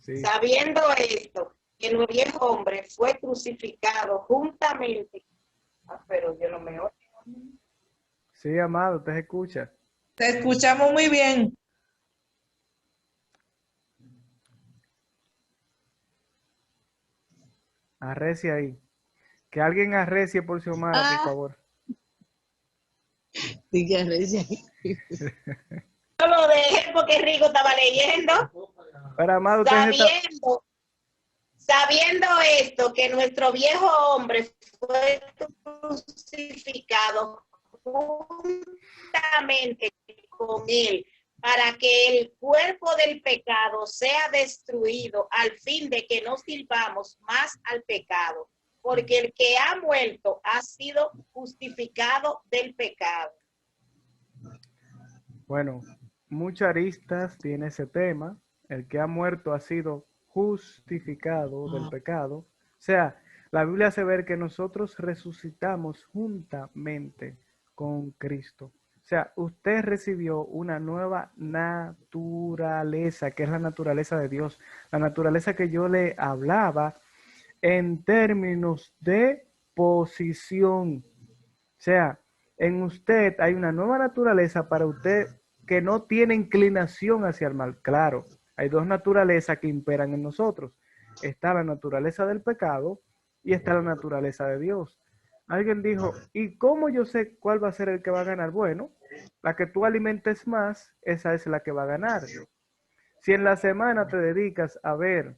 Sí. Sabiendo esto, que el viejo hombre fue crucificado juntamente. Pero yo no me oigo. Sí, amado, te escucha. Te escuchamos muy bien. Arrecie ahí. Que alguien arrecie por Xiomara, por favor. Sí, que arrecia. No lo dejé porque Rico estaba leyendo. Pero, amado, Sabiendo esto, que nuestro viejo hombre fue crucificado juntamente con él, para que el cuerpo del pecado sea destruido, al fin de que no sirvamos más al pecado, porque el que ha muerto ha sido justificado del pecado. Bueno, muchas aristas tiene ese tema. El que ha muerto ha sido justificado del pecado. O sea, la Biblia hace ver que nosotros resucitamos juntamente con Cristo. O sea, usted recibió una nueva naturaleza, que es la naturaleza de Dios. La naturaleza que yo le hablaba en términos de posición. O sea, en usted hay una nueva naturaleza para usted que no tiene inclinación hacia el mal. Claro, hay dos naturalezas que imperan en nosotros. Está la naturaleza del pecado y está la naturaleza de Dios. Alguien dijo, ¿y cómo yo sé cuál va a ser el que va a ganar? Bueno, la que tú alimentes más, esa es la que va a ganar. Si en la semana te dedicas a ver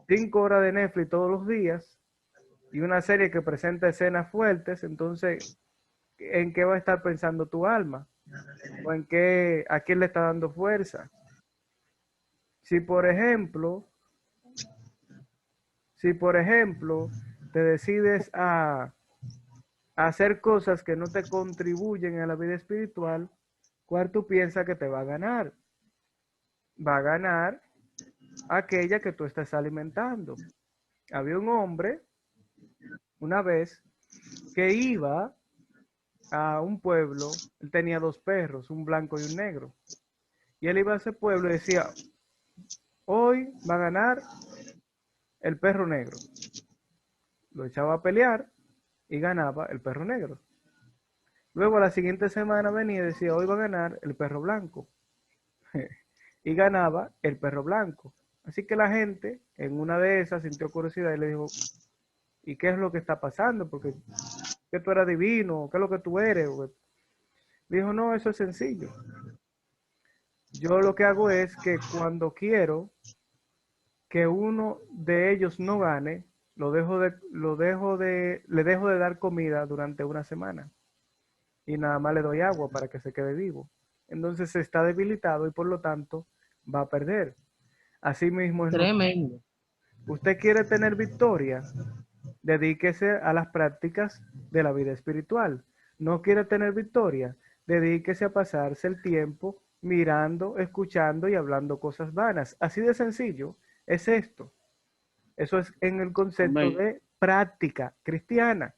5 horas de Netflix todos los días y una serie que presenta escenas fuertes, entonces, ¿en qué va a estar pensando tu alma? ¿O en qué, a quién le está dando fuerza? Si por ejemplo, te decides a hacer cosas que no te contribuyen a la vida espiritual, ¿cuál tú piensas que te va a ganar? Va a ganar aquella que tú estás alimentando. Había un hombre una vez que iba a un pueblo, él tenía 2 perros, un blanco y un negro. Y él iba a ese pueblo y decía, hoy va a ganar el perro negro. Lo echaba a pelear y ganaba el perro negro. Luego la siguiente semana venía y decía, hoy va a ganar el perro blanco. Y ganaba el perro blanco. Así que la gente en una de esas sintió curiosidad y le dijo, ¿y qué es lo que está pasando? Porque que tú eras divino, ¿qué es lo que tú eres? Dijo, no, eso es sencillo. Yo lo que hago es que cuando quiero que uno de ellos no gane, le dejo de dar comida durante una semana. Y nada más le doy agua para que se quede vivo. Entonces se está debilitado y por lo tanto va a perder. Así mismo es. Tremendo. Usted quiere tener victoria, dedíquese a las prácticas de la vida espiritual. No quiere tener victoria, dedíquese a pasarse el tiempo mirando, escuchando y hablando cosas vanas. Así de sencillo es esto. Eso es en el concepto de práctica cristiana.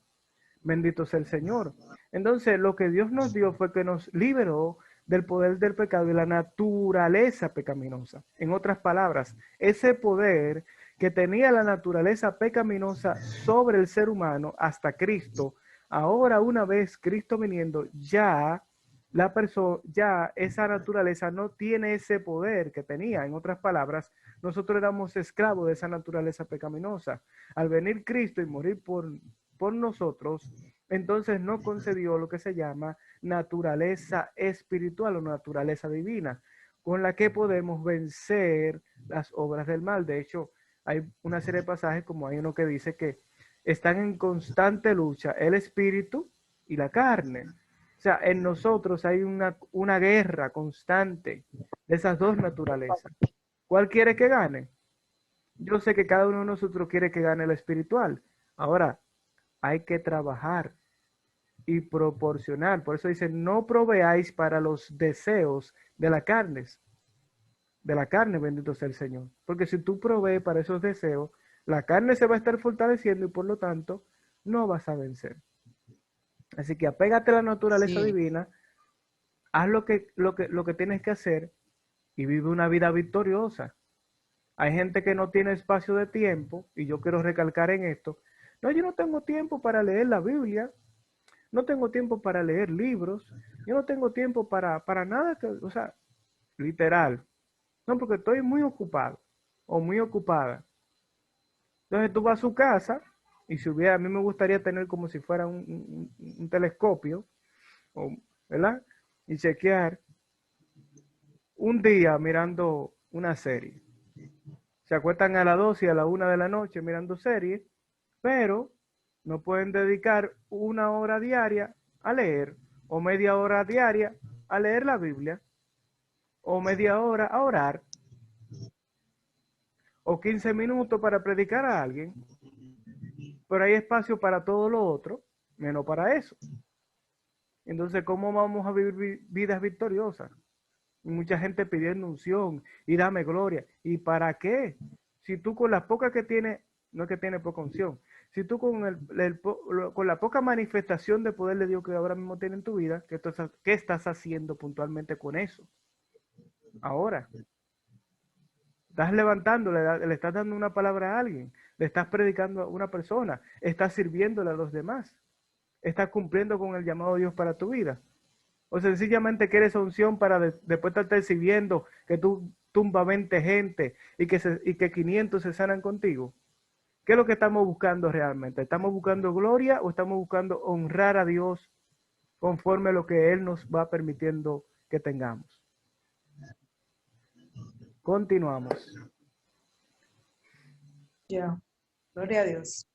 Bendito sea el Señor. Entonces, lo que Dios nos dio fue que nos liberó del poder del pecado y la naturaleza pecaminosa. En otras palabras, ese poder que tenía la naturaleza pecaminosa sobre el ser humano hasta Cristo, ahora una vez Cristo viniendo, ya esa naturaleza no tiene ese poder que tenía. En otras palabras, nosotros éramos esclavos de esa naturaleza pecaminosa. Al venir Cristo y morir por nosotros, entonces nos concedió lo que se llama naturaleza espiritual o naturaleza divina, con la que podemos vencer las obras del mal. De hecho, hay una serie de pasajes, como hay uno que dice que están en constante lucha el espíritu y la carne. O sea, en nosotros hay una guerra constante de esas dos naturalezas. ¿Cuál quiere que gane? Yo sé que cada uno de nosotros quiere que gane el espiritual. Ahora, hay que trabajar y proporcionar. Por eso dice, no proveáis para los deseos de la carne. De la carne, bendito sea el Señor. Porque si tú provees para esos deseos, la carne se va a estar fortaleciendo y por lo tanto no vas a vencer. Así que apégate a la naturaleza divina, haz lo que tienes que hacer y vive una vida victoriosa. Hay gente que no tiene espacio de tiempo, y yo quiero recalcar en esto. No, yo no tengo tiempo para leer la Biblia, no tengo tiempo para leer libros, yo no tengo tiempo para nada, o sea, literal. No, porque estoy muy ocupado o muy ocupada. Entonces tú vas a su casa, y si hubiera, a mí me gustaría tener como si fuera un telescopio, ¿verdad? Y chequear un día mirando una serie. Se acuestan a las 12 y a la 1 de la noche mirando series, pero no pueden dedicar 1 hora diaria a leer, o media hora diaria a leer la Biblia, o media hora a orar, o 15 minutos para predicar a alguien. Pero hay espacio para todo lo otro, menos para eso. Entonces, ¿cómo vamos a vivir vidas victoriosas? Mucha gente pidiendo unción y dame gloria. ¿Y para qué? Si tú con las pocas que tienes, no es que tienes poca unción, si tú con la poca manifestación de poder de Dios que ahora mismo tienes en tu vida, ¿qué estás haciendo puntualmente con eso? Ahora, estás levantando, le estás dando una palabra a alguien, le estás predicando a una persona, estás sirviéndole a los demás, estás cumpliendo con el llamado de Dios para tu vida. O sencillamente quieres unción para después estar sirviendo, que tú tumba 20 gente y que 500 se sanan contigo. ¿Qué es lo que estamos buscando realmente? ¿Estamos buscando gloria o estamos buscando honrar a Dios conforme a lo que Él nos va permitiendo que tengamos? Continuamos. Ya, gloria a Dios.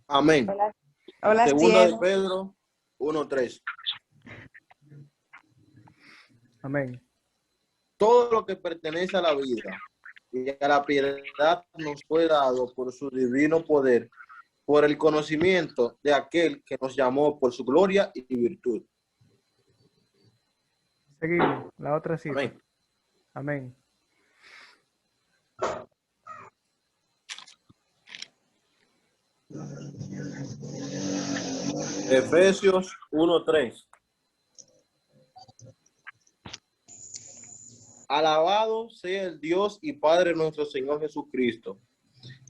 Amén. Hola, Segunda de Cielo. Pedro 1:3. Amén. Todo lo que pertenece a la vida y a la piedad nos fue dado por su divino poder, por el conocimiento de aquel que nos llamó por su gloria y virtud. Seguimos. La otra cita. Amén. Amén. Efesios 1:3. Alabado sea el Dios y Padre de nuestro Señor Jesucristo,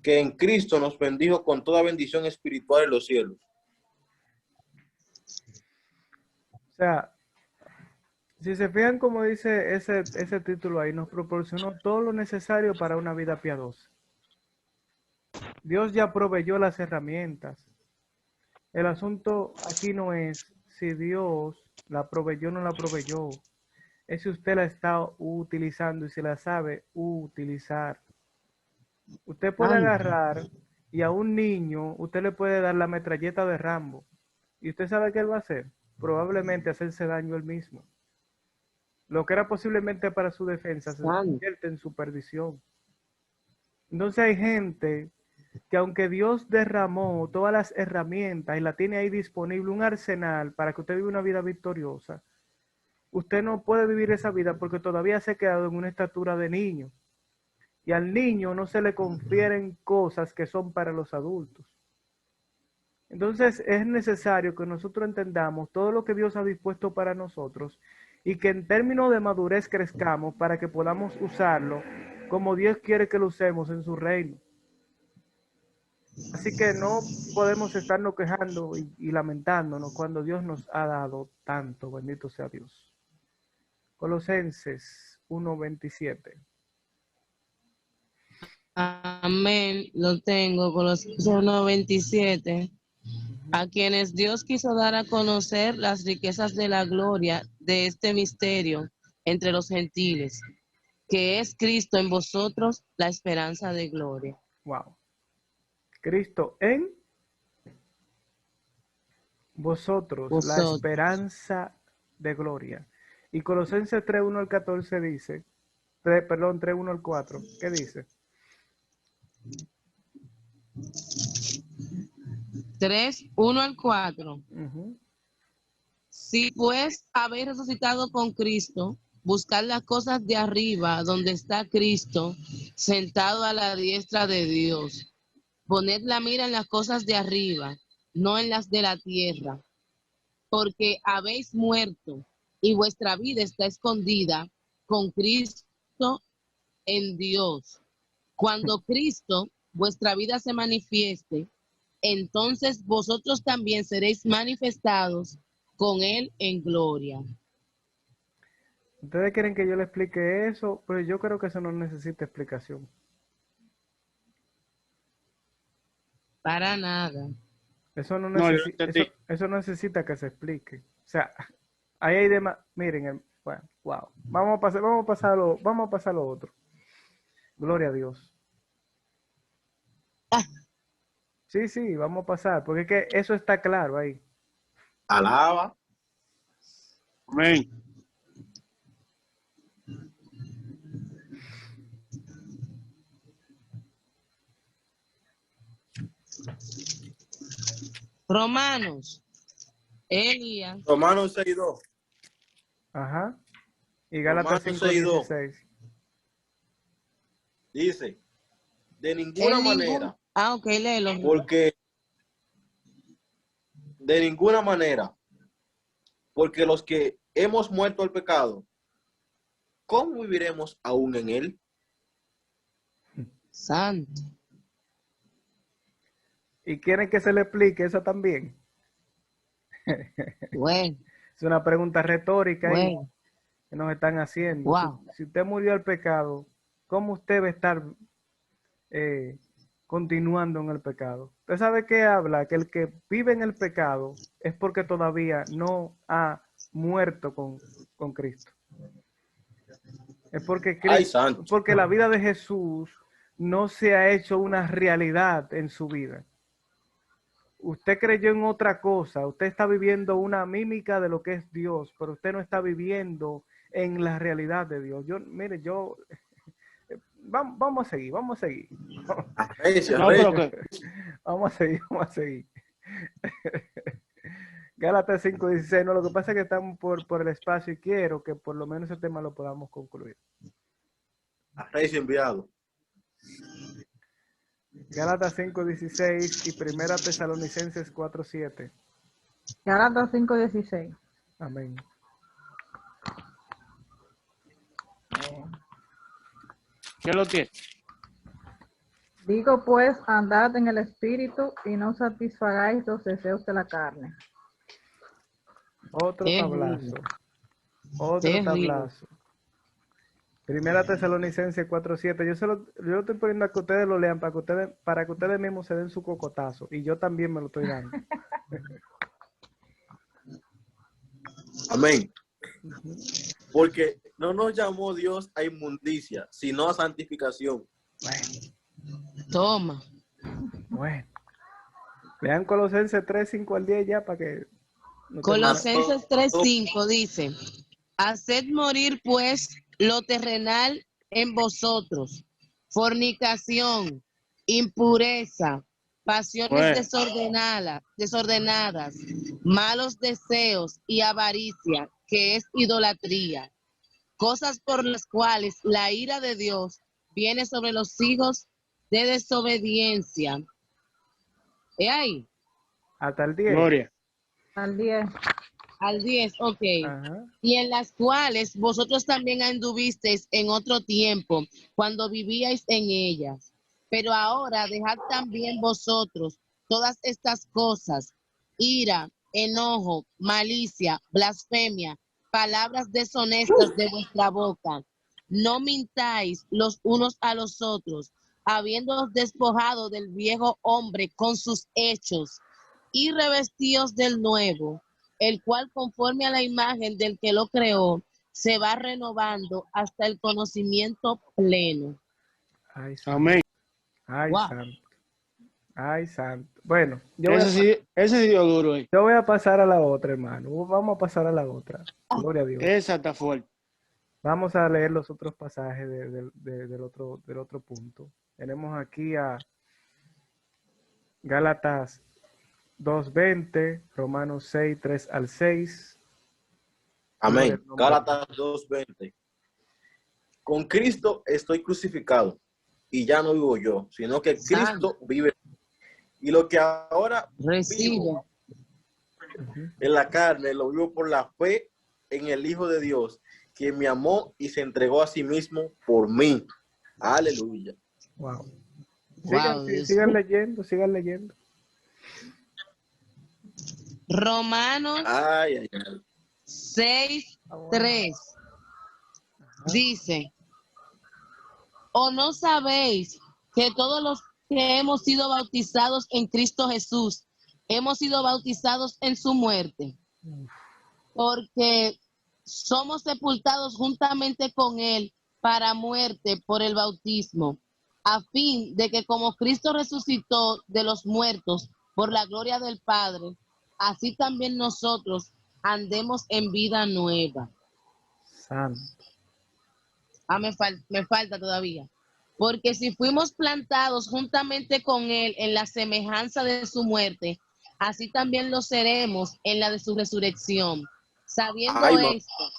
que en Cristo nos bendijo con toda bendición espiritual en los cielos. O sea, si se fijan como dice ese título ahí, nos proporcionó todo lo necesario para una vida piadosa. Dios ya proveyó las herramientas. El asunto aquí no es si Dios la proveyó o no la proveyó. Es si usted la está utilizando y si la sabe utilizar. Usted puede agarrar y a un niño, usted le puede dar la metralleta de Rambo. ¿Y usted sabe qué él va a hacer? Probablemente hacerse daño él mismo. Lo que era posiblemente para su defensa se convierte en su perdición. Entonces hay gente que aunque Dios derramó todas las herramientas y la tiene ahí disponible, un arsenal para que usted viva una vida victoriosa, usted no puede vivir esa vida porque todavía se ha quedado en una estatura de niño. Y al niño no se le confieren cosas que son para los adultos. Entonces es necesario que nosotros entendamos todo lo que Dios ha dispuesto para nosotros y que en términos de madurez crezcamos para que podamos usarlo como Dios quiere que lo usemos en su reino. Así que no podemos estarnos quejando y lamentándonos cuando Dios nos ha dado tanto. Bendito sea Dios. Colosenses 1:27. Amén, lo tengo, Colosenses 1:27. A quienes Dios quiso dar a conocer las riquezas de la gloria de este misterio entre los gentiles, que es Cristo en vosotros, la esperanza de gloria. Wow. Cristo en vosotros, la esperanza de gloria. Y Colosenses 3:1-14 dice, 3:1-4, ¿qué dice? 3:1-4. Si pues habéis resucitado con Cristo, buscad las cosas de arriba, donde está Cristo, sentado a la diestra de Dios. Poned la mira en las cosas de arriba, no en las de la tierra, porque habéis muerto y vuestra vida está escondida con Cristo en Dios. Cuando Cristo, vuestra vida, se manifieste, entonces vosotros también seréis manifestados con Él en gloria. Ustedes quieren que yo le explique eso, pero yo creo que eso no necesita explicación. Para nada. Eso no necesita, eso necesita que se explique. O sea, ahí hay demás. Miren, bueno, wow. Vamos a pasar lo otro. Gloria a Dios. Sí, vamos a pasar, porque es que eso está claro ahí. Alaba. Amén. Romanos. Elías. Romanos 6:2. Ajá. Y Gálatas 5:16. Dice, de ninguna manera. Ok, léelo. Porque de ninguna manera. Porque los que hemos muerto al pecado, ¿cómo viviremos aún en él? Santo. ¿Y quieren que se le explique eso también? Bueno. Es una pregunta retórica ahí que nos están haciendo. Wow. Si usted murió al pecado, ¿cómo usted va a estar continuando en el pecado? Usted sabe que habla que el que vive en el pecado es porque todavía no ha muerto con Cristo. Es porque Cristo, porque la vida de Jesús no se ha hecho una realidad en su vida. usted creyó en otra cosa, usted está viviendo una mímica de lo que es Dios, pero usted no está viviendo en la realidad de Dios. Mire, vamos a seguir. Arrecio, No, pero arrecio. que, Vamos a seguir. Gálatas 5:16, no, lo que pasa es que estamos por el espacio y quiero que por lo menos ese tema lo podamos concluir. Arrecio enviado. Gálatas 5:16 y Primera Tesalonicenses 4:7. Gálatas 5:16. Amén. ¿qué lo tiene? Digo pues, andad en el espíritu y no satisfagáis los deseos de la carne. Otro Terrible. tablazo. Otro Terrible. tablazo. Primera Tesalonicenses 4:7. Yo lo estoy poniendo a que ustedes lo lean para que ustedes mismos se den su cocotazo. Y yo también me lo estoy dando. Amén. Porque no nos llamó Dios a inmundicia, sino a santificación. Toma. Bueno. Lean Colosenses 3:5-10 ya para que... no te Colosenses 3:5 dice, haced morir pues lo terrenal en vosotros, fornicación, impureza, pasiones Bueno. desordenadas, malos deseos y avaricia, que es idolatría, cosas por las cuales la ira de Dios viene sobre los hijos de desobediencia. ¿Es ahí? Hasta el 10. Gloria. Al 10. Al 10, ok. Ajá. Y en las cuales vosotros también anduvisteis en otro tiempo, cuando vivíais en ellas. Pero ahora dejad también vosotros todas estas cosas, ira, enojo, malicia, blasfemia, palabras deshonestas de vuestra boca. No mintáis los unos a los otros, habiéndoos despojado del viejo hombre con sus hechos, y revestíos del nuevo, el cual conforme a la imagen del que lo creó, se va renovando hasta el conocimiento pleno. Ay, santo. Amén. Ay, Wow. santo. Ay, santo. Bueno, Ese sí dio duro ahí. yo voy a pasar a la otra, hermano. Vamos a pasar a la otra. Gloria a Dios. Esa está fuerte. Vamos a leer los otros pasajes del otro punto. Tenemos aquí a Gálatas 2:20, Romanos 6:3-6. Amén. Gálatas 2:20. Con Cristo estoy crucificado y ya no vivo yo, sino que Cristo vive. Y lo que ahora Recibe. vivo en la carne, lo vivo por la fe en el Hijo de Dios, que me amó y se entregó a sí mismo por mí. Aleluya. Wow. Wow, Sigan leyendo. Romanos Ay, ay, ay. 6:3 dice, ¿o no sabéis que todos los que hemos sido bautizados en Cristo Jesús, hemos sido bautizados en su muerte? Porque somos sepultados juntamente con él para muerte por el bautismo, a fin de que como Cristo resucitó de los muertos por la gloria del Padre, así también nosotros andemos en vida nueva. Santo. Me falta todavía. Porque si fuimos plantados juntamente con él en la semejanza de su muerte, así también lo seremos en la de su resurrección. Sabiendo esto,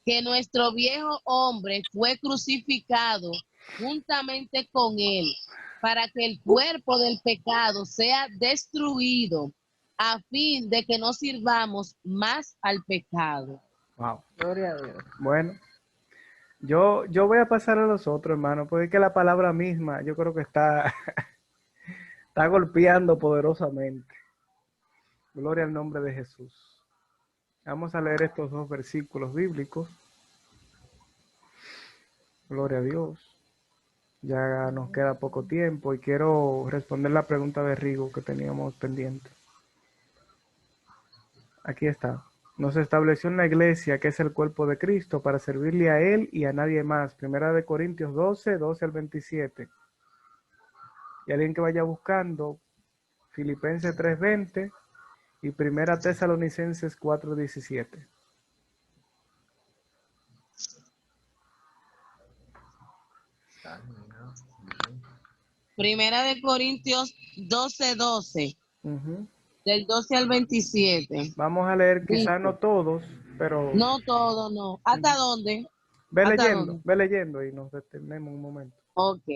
que nuestro viejo hombre fue crucificado juntamente con él, para que el cuerpo del pecado sea destruido, a fin de que no sirvamos más al pecado. Wow. Gloria a Dios. Bueno, yo voy a pasar a los otros, hermano, porque es que la palabra misma, yo creo que está golpeando poderosamente. Gloria al nombre de Jesús. Vamos a leer estos dos versículos bíblicos. Gloria a Dios. Ya nos queda poco tiempo y quiero responder la pregunta de Rigo que teníamos pendiente. Aquí está. Nos estableció en la iglesia, que es el cuerpo de Cristo, para servirle a él y a nadie más. Primera de Corintios 12:12-27. Y alguien que vaya buscando, Filipenses 3:20 y Primera Tesalonicenses 4:17. Primera de Corintios 12:12, Ujú. del 12 al 27. Vamos a leer, quizás Dice, no todos, pero no todo, no. ¿Hasta dónde? ¿Hasta dónde? ve leyendo y nos detenemos un momento. Ok.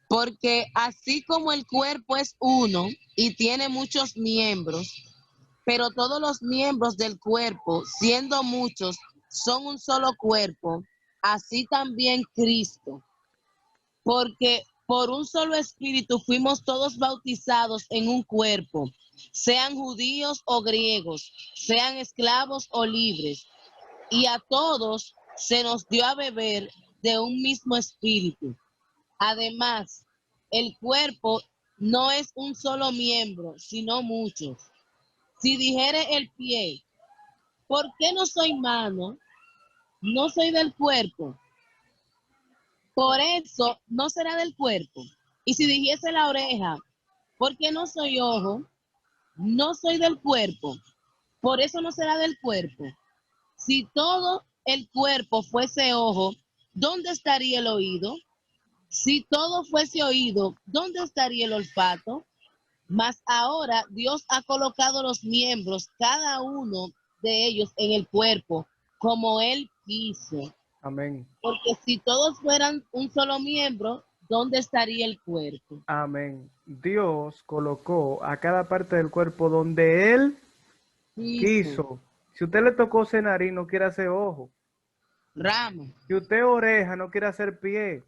Porque así como el cuerpo es uno y tiene muchos miembros, pero todos los miembros del cuerpo, siendo muchos, son un solo cuerpo, así también Cristo. Porque por un solo espíritu fuimos todos bautizados en un cuerpo, sean judíos o griegos, sean esclavos o libres, y a todos se nos dio a beber de un mismo espíritu. Además, el cuerpo no es un solo miembro, sino muchos. Si dijere el pie, ¿por qué no soy mano? No soy del cuerpo. Por eso no será del cuerpo. Y si dijese la oreja, ¿por qué no soy ojo? No soy del cuerpo. Por eso no será del cuerpo. Si todo el cuerpo fuese ojo, ¿dónde estaría el oído? Si todo fuese oído, ¿dónde estaría el olfato? Mas ahora Dios ha colocado los miembros, cada uno de ellos, en el cuerpo, como Él quiso. Amén. Porque si todos fueran un solo miembro, ¿dónde estaría el cuerpo? Amén. Dios colocó a cada parte del cuerpo donde Él quiso. Si usted le tocó ser nariz, no quiere hacer ojo. Rama. Si usted es oreja, no quiere hacer pie.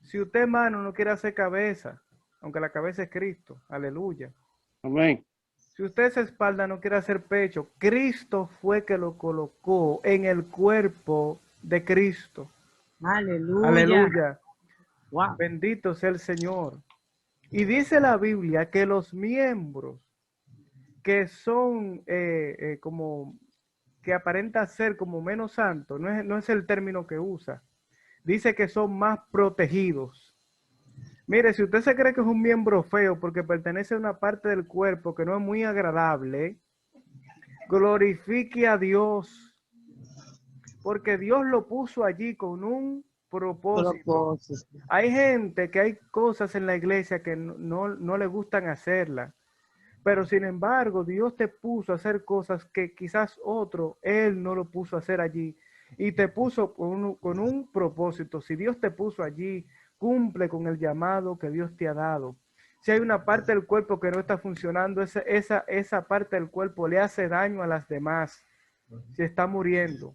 Si usted es mano, no quiere hacer cabeza. Aunque la cabeza es Cristo. Aleluya. Amén. Si usted es espalda, no quiere hacer pecho. Cristo fue que lo colocó en el cuerpo de Cristo. Aleluya. Aleluya. Wow. Bendito sea el Señor. Y dice la Biblia que los miembros que son como que aparenta ser como menos santos, no es el término que usa, dice que son más protegidos. Mire, si usted se cree que es un miembro feo porque pertenece a una parte del cuerpo que no es muy agradable, glorifique a Dios, porque Dios lo puso allí con un propósito. Hay gente que hay cosas en la iglesia que no le gustan hacerlas. Pero sin embargo, Dios te puso a hacer cosas que quizás otro, Él no lo puso a hacer allí. Y te puso con un propósito. Si Dios te puso allí, cumple con el llamado que Dios te ha dado. Si hay una parte del cuerpo que no está funcionando, esa parte del cuerpo le hace daño a las demás. Se está muriendo.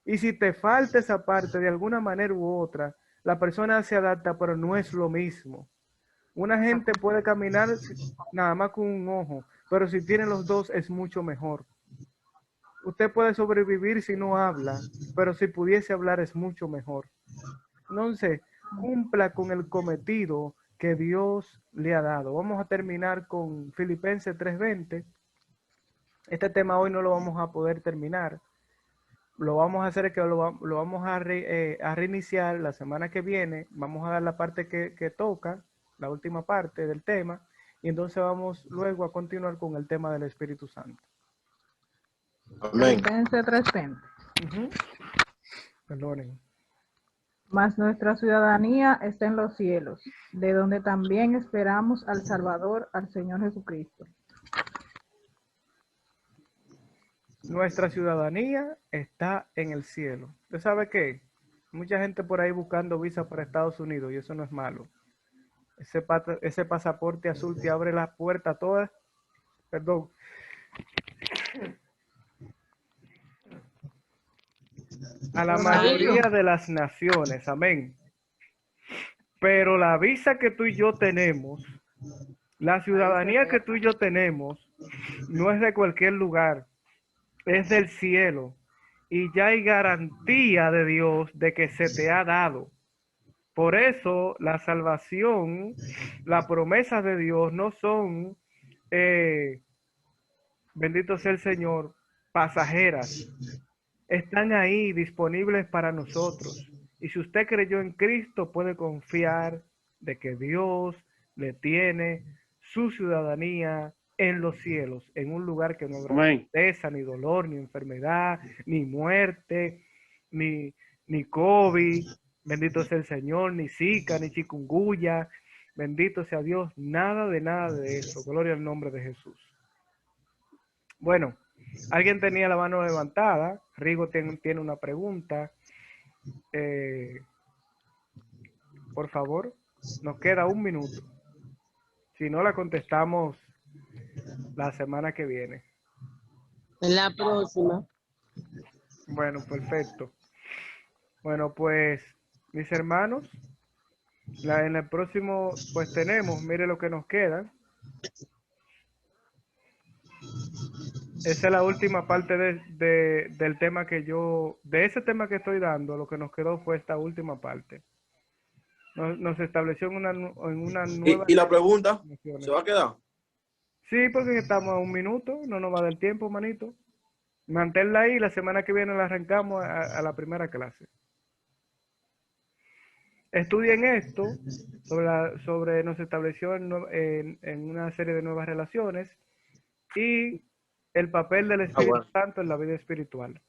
Y si te falta esa parte de alguna manera u otra, la persona se adapta, pero no es lo mismo. Una gente puede caminar nada más con un ojo, pero si tiene los dos es mucho mejor. Usted puede sobrevivir si no habla, pero si pudiese hablar es mucho mejor. Entonces, cumpla con el cometido que Dios le ha dado. Vamos a terminar con Filipenses 3:20. Este tema hoy no lo vamos a poder terminar. Lo vamos a hacer que lo vamos a reiniciar la semana que viene. Vamos a dar la parte que toca, la última parte del tema, y entonces vamos luego a continuar con el tema del Espíritu Santo. Amén. Filipenses 3:20. Perdonen. Mas nuestra ciudadanía está en los cielos, de donde también esperamos al Salvador, al Señor Jesucristo. Nuestra ciudadanía está en el cielo. ¿Usted sabe qué? Mucha gente por ahí buscando visa para Estados Unidos y eso no es malo. Ese pasaporte azul te abre la puerta a todas, perdón, a la mayoría de las naciones, amén. Pero la visa que tú y yo tenemos, la ciudadanía que tú y yo tenemos, no es de cualquier lugar, es del cielo. Y ya hay garantía de Dios de que se te ha dado. Por eso la salvación, la promesa de Dios no son, bendito sea el Señor, pasajeras. Están ahí disponibles para nosotros. Y si usted creyó en Cristo, puede confiar de que Dios le tiene su ciudadanía en los cielos, en un lugar que no habrá Amén. tristeza, ni dolor, ni enfermedad, ni muerte, ni COVID, bendito sea el Señor, ni Zika, ni chikungunya, bendito sea Dios, nada de eso, gloria al nombre de Jesús. Bueno, alguien tenía la mano levantada, Rigo tiene una pregunta, por favor, nos queda 1 minuto, si no la contestamos la semana que viene. En la próxima. Bueno, perfecto. Bueno, pues, mis hermanos, en el próximo, pues tenemos, mire lo que nos queda. Esa es la última parte del tema de ese tema que estoy dando, lo que nos quedó fue esta última parte. Nos estableció en una nueva... ¿Y la pregunta? ¿Se va a quedar? Sí, porque estamos a 1 minuto, no nos va a dar tiempo, manito. Manténla ahí, la semana que viene la arrancamos a la primera clase. Estudien esto, nos estableció en una serie de nuevas relaciones y el papel del Espíritu Santo en la vida espiritual.